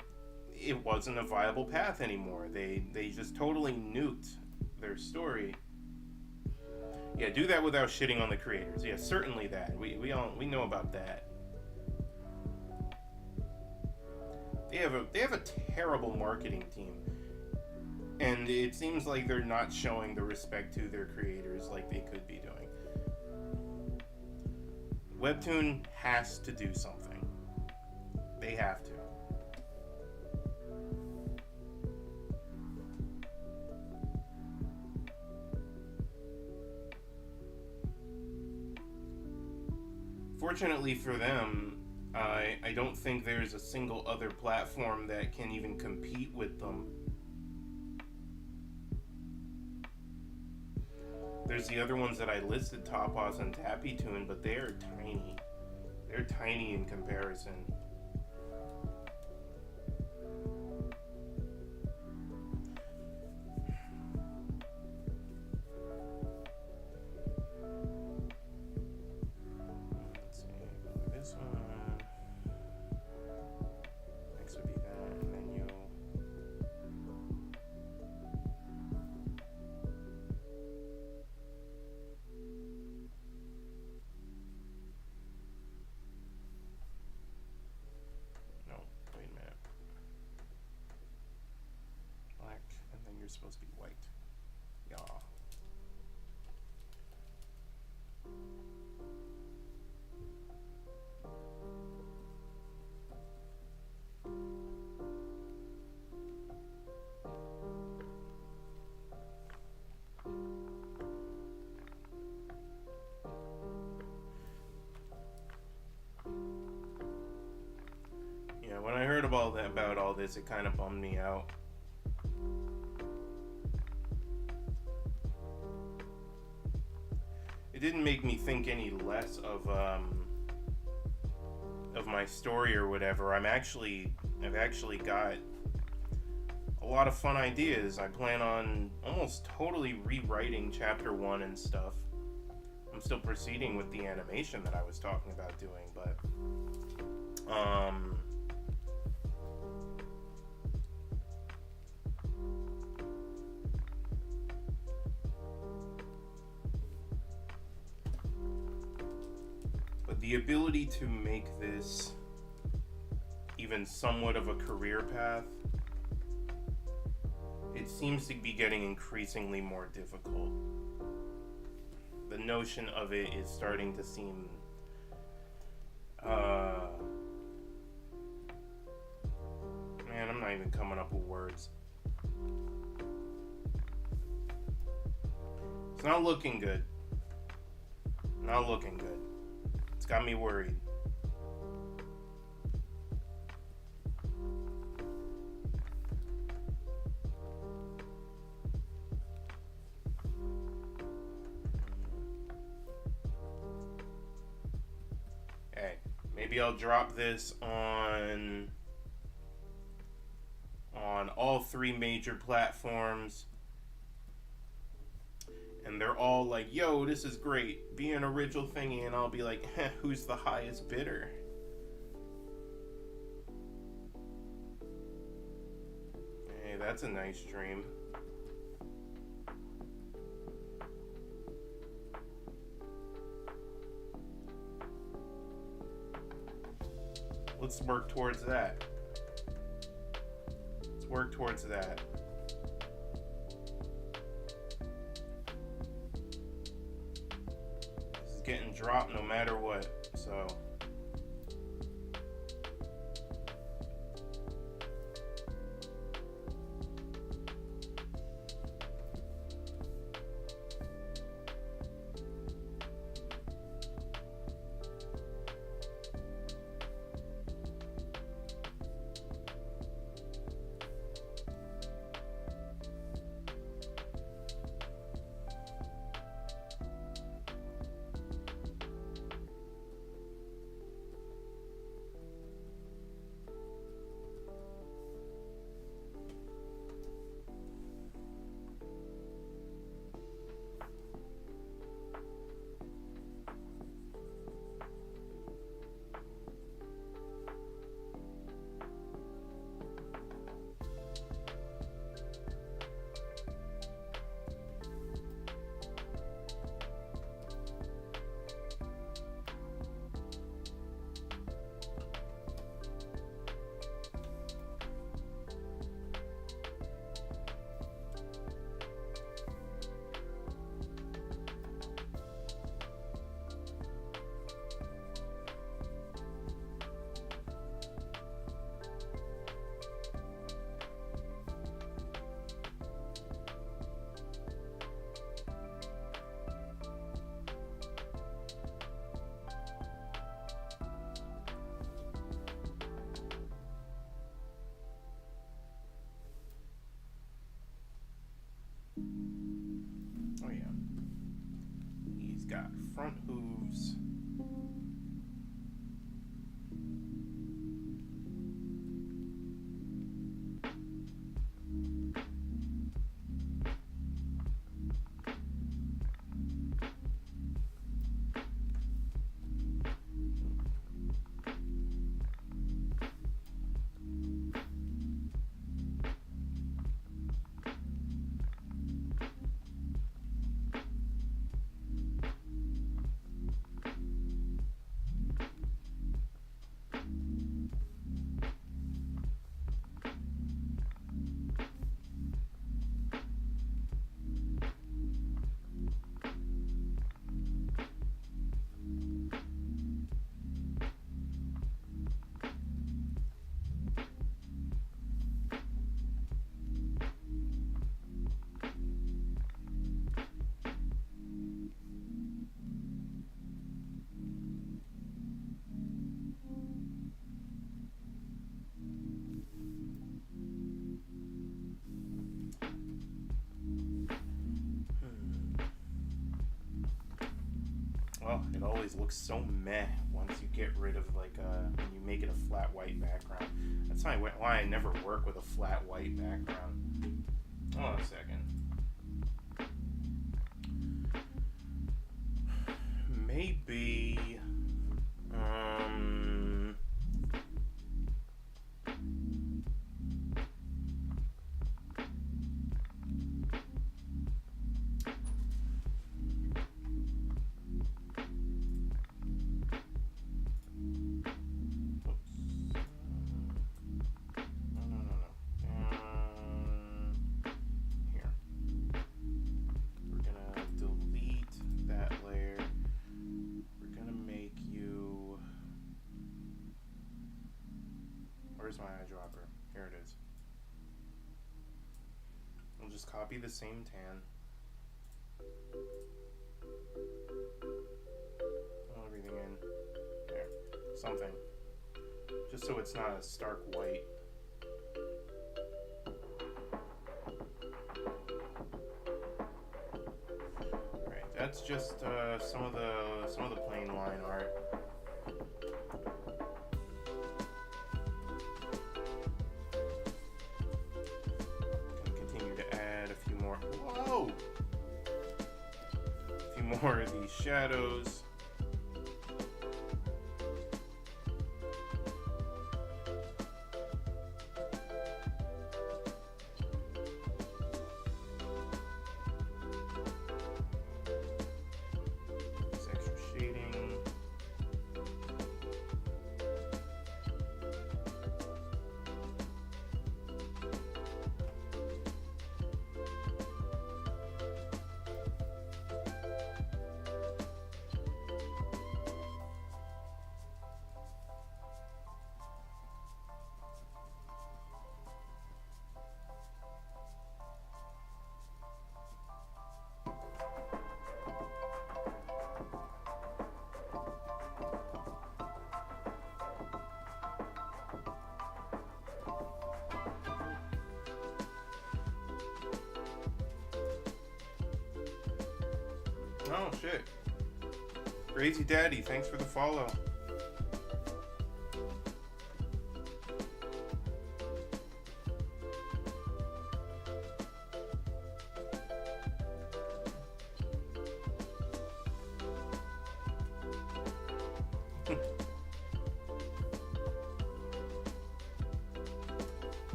it wasn't a viable path anymore. They just totally nuked their story. Yeah, do that without shitting on the creators. Yeah, certainly that. We know about that. They have a terrible marketing team, and it seems like they're not showing the respect to their creators like they could be doing. Webtoon has to do something. They have to. Fortunately for them, I don't think there's a single other platform that can even compete with them. There's the other ones that I listed, Topaz and TappyToon, but they're tiny. They're tiny in comparison. Let's see, this one. Next would be that, and then you. You're supposed to be white. Yeah. Yeah, when I heard about all this, it kind of bummed me out. It didn't make me think any less of my story or whatever. I've actually got a lot of fun ideas. I plan on almost totally rewriting chapter 1 and stuff. I'm still proceeding with the animation that I was talking about doing, but the ability to make this even somewhat of a career path, it seems to be getting increasingly more difficult. The notion of it is starting to seem man, I'm not even coming up with words. It's not looking good. Not looking good. It's got me worried. Hey, maybe I'll drop this on all 3 major platforms. And they're all like, yo, this is great. Be an original thingy. And I'll be like, who's the highest bidder? Hey, that's a nice dream. Let's work towards that. Let's work towards that. Getting dropped no matter what, so got front hooves. Oh, it always looks so meh once you get rid of when you make it a flat white background. That's why I never work with a flat white background. Hold on a second. Maybe where's my eyedropper? Here it is. I'll just copy the same tan. Pull everything in. There. Something. Just so it's not a stark white. Alright, that's just some of the plain line art. More of these shadows. This extra shading. Oh shit. Crazy Daddy, thanks for the follow.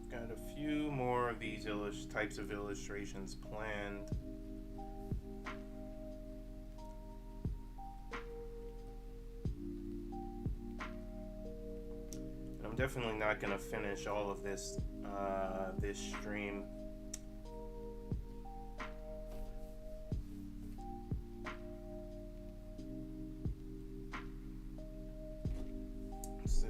Got a few more of these types of illustrations planned. And I'm definitely not gonna finish all of this this stream. Let's see.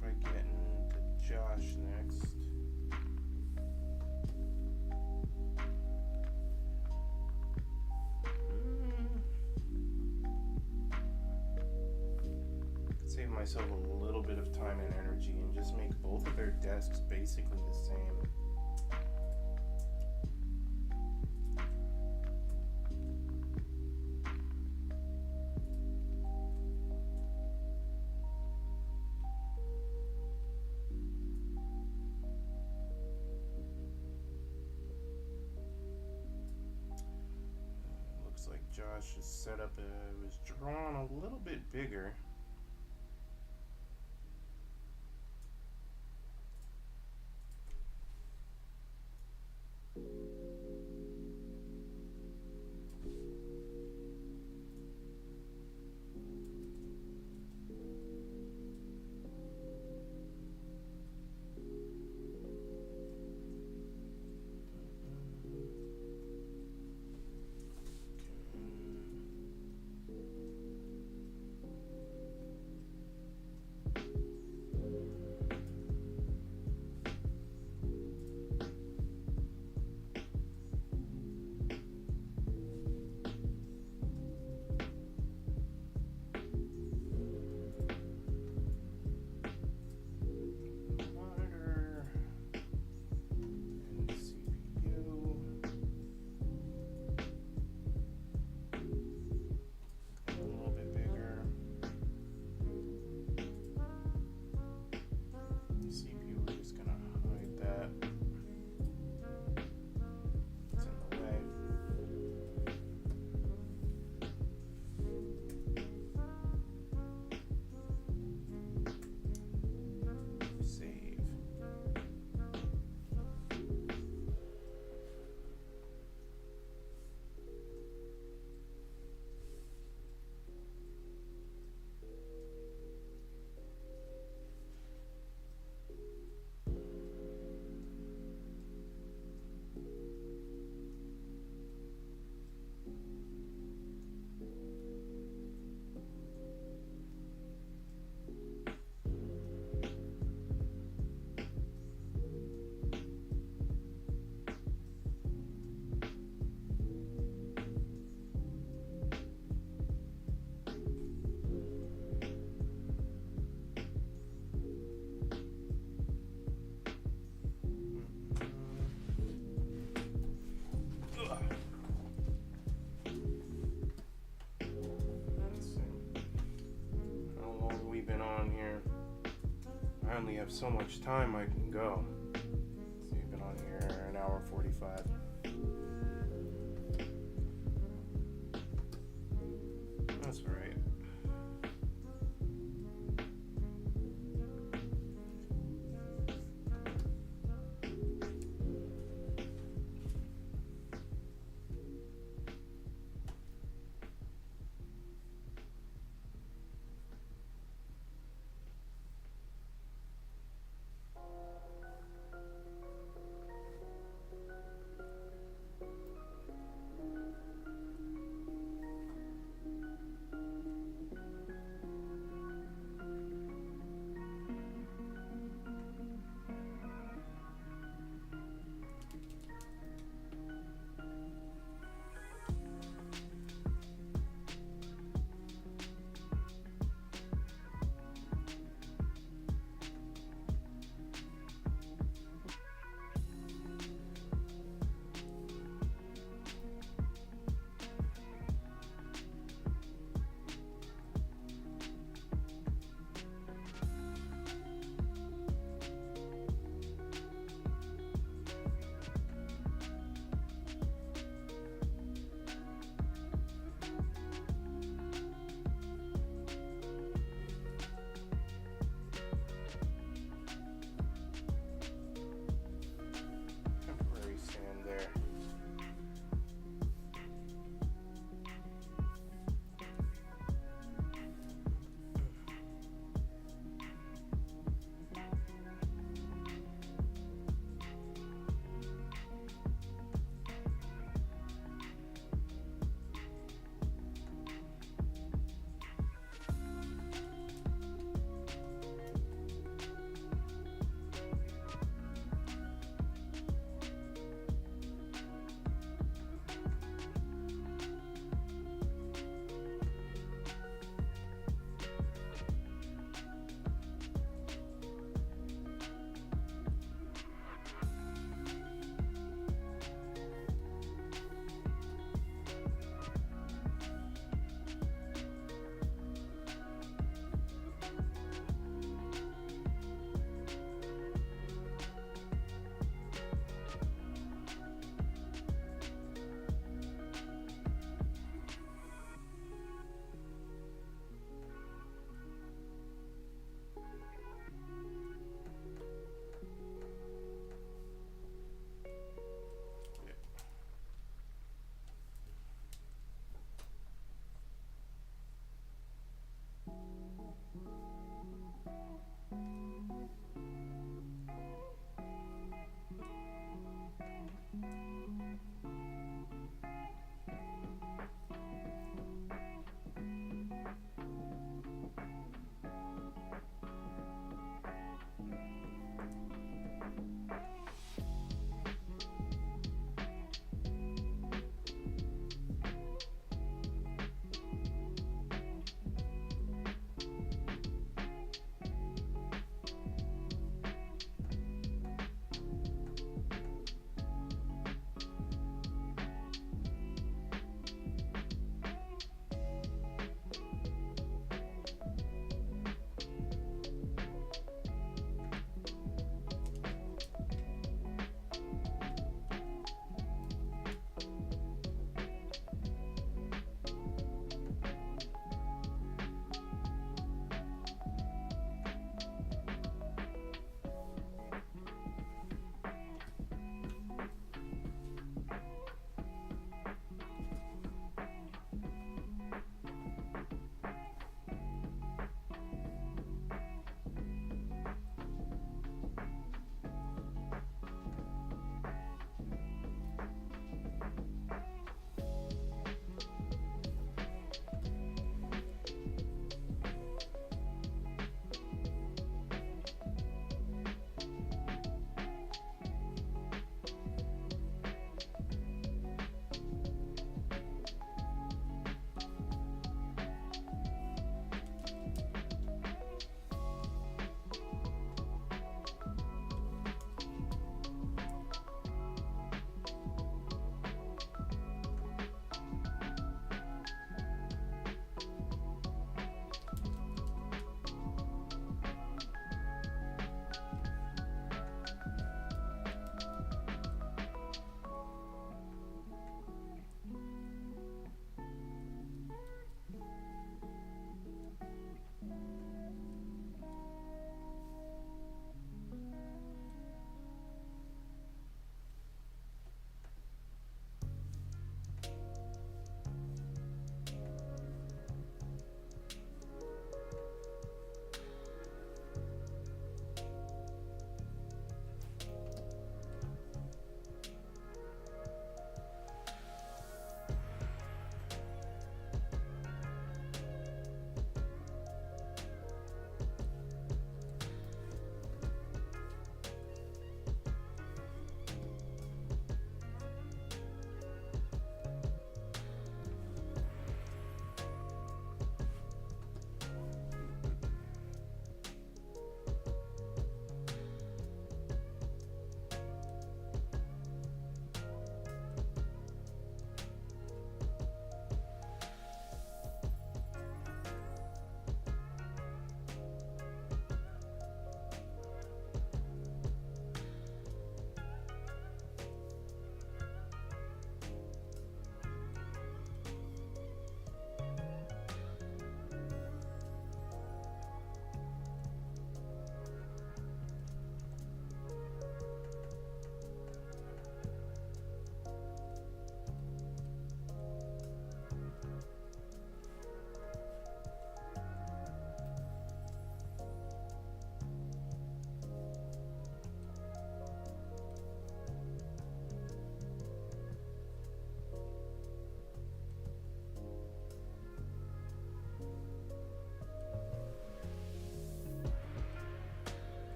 By getting to Josh next. Could save myself a little bit of time and energy and just make both of their desks basically the same. Josh's setup was drawn a little bit bigger. I only have so much time I can go. So you've been on here an hour 45. That's all right.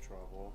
trouble.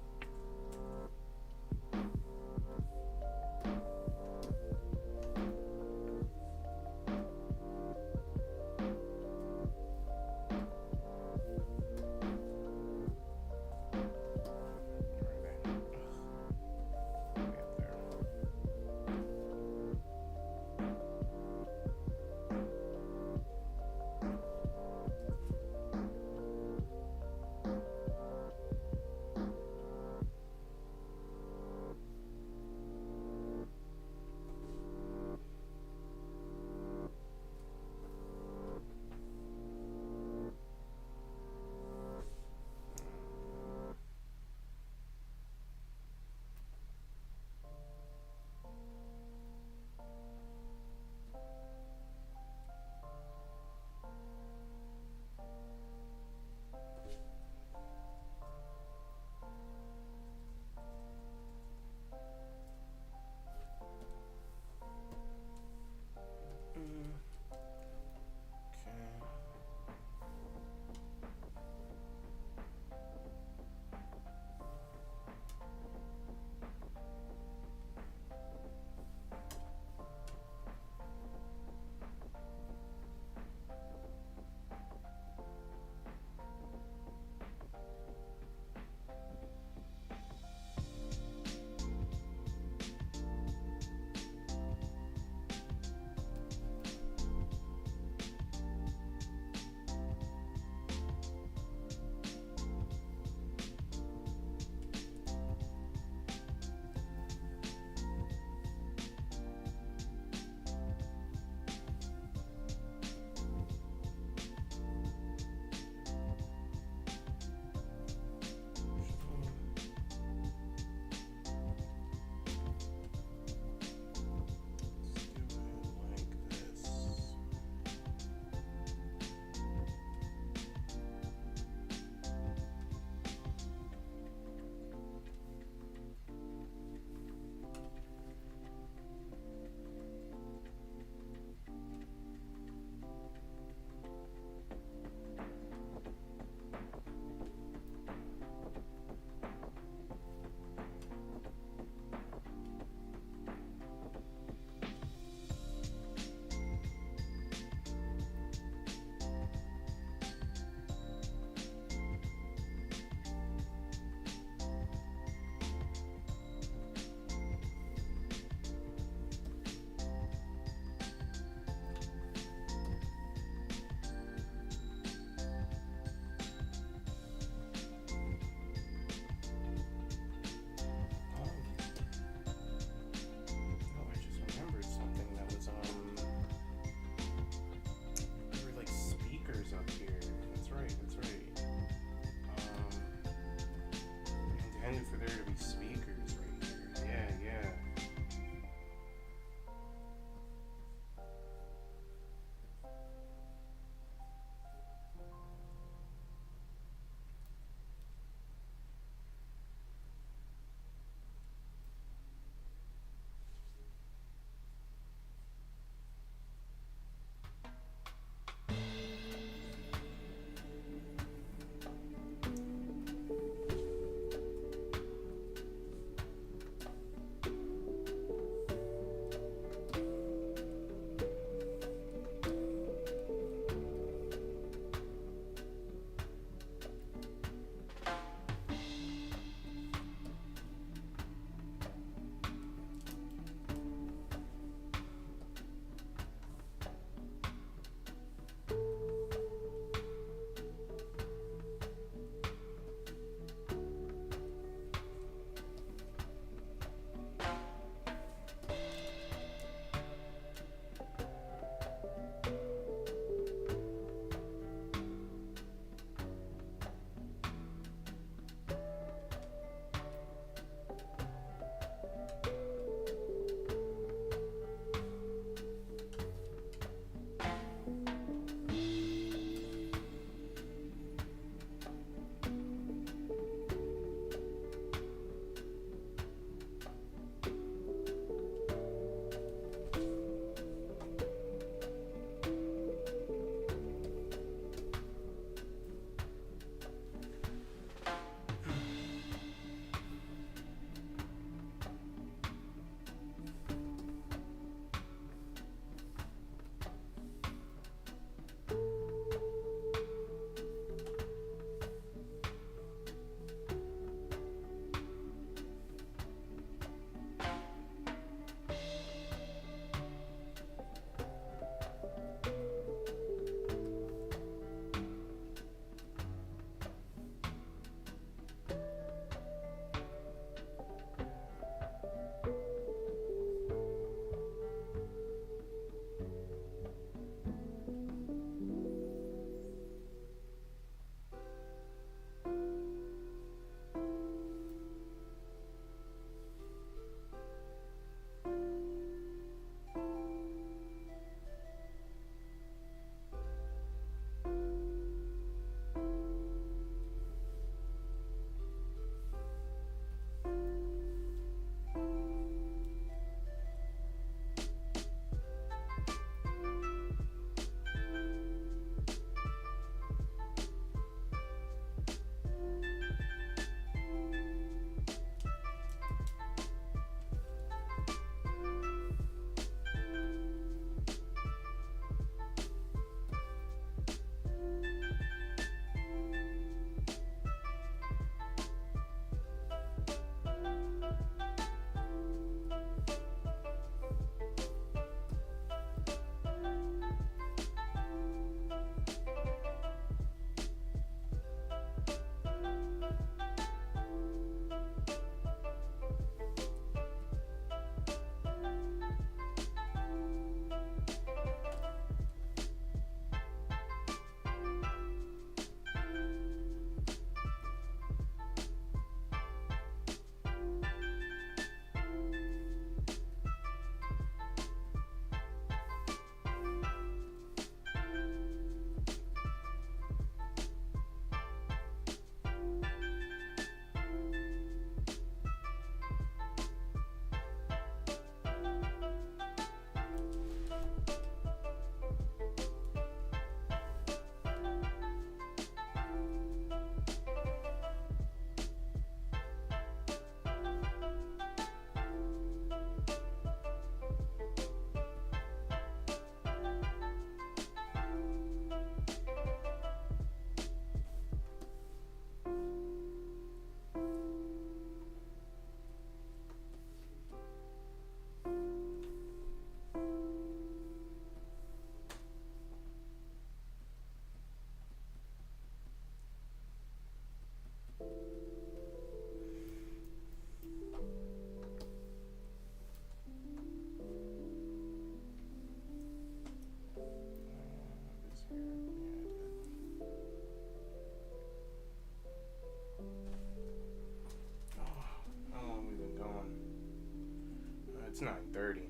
9:30.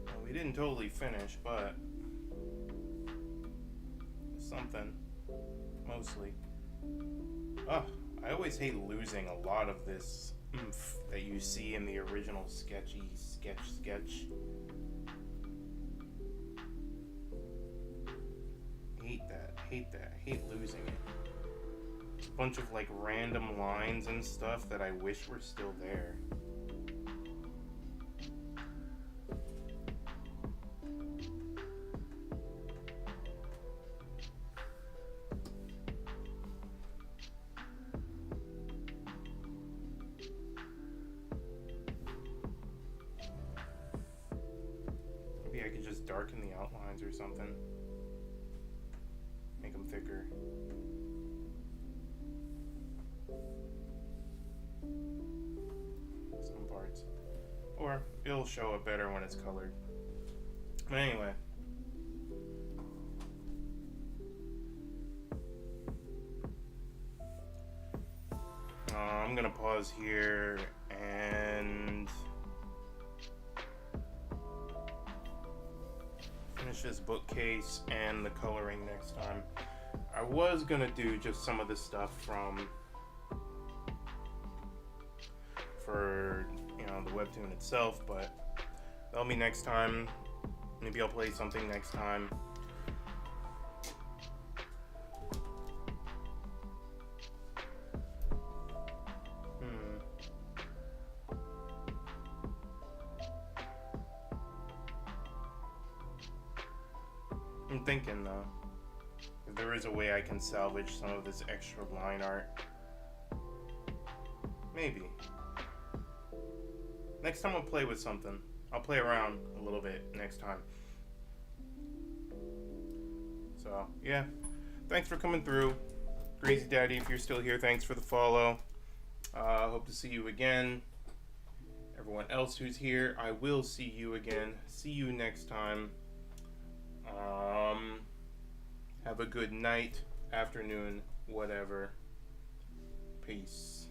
Well, we didn't totally finish, but something. Mostly. Oh, I always hate losing a lot of this oomph that you see in the original sketch. Hate that. Hate losing it. A bunch of like random lines and stuff that I wish were still there. Maybe I could just darken the outlines or something. Make them thicker. Some parts. Or it'll show up better when it's colored. But anyway. I'm gonna pause here and finish this bookcase and the coloring next time. I was gonna do just some of the stuff for the webtoon itself, but that'll be next time. Maybe I'll play something next time. I'm thinking though, if there is a way I can salvage some of this extra line art. Maybe. Next time I'll play with something. I'll play around a little bit next time. So, yeah. Thanks for coming through. Crazy Daddy, if you're still here, thanks for the follow. Hope to see you again. Everyone else who's here, I will see you again. See you next time. Have a good night, afternoon, whatever. Peace.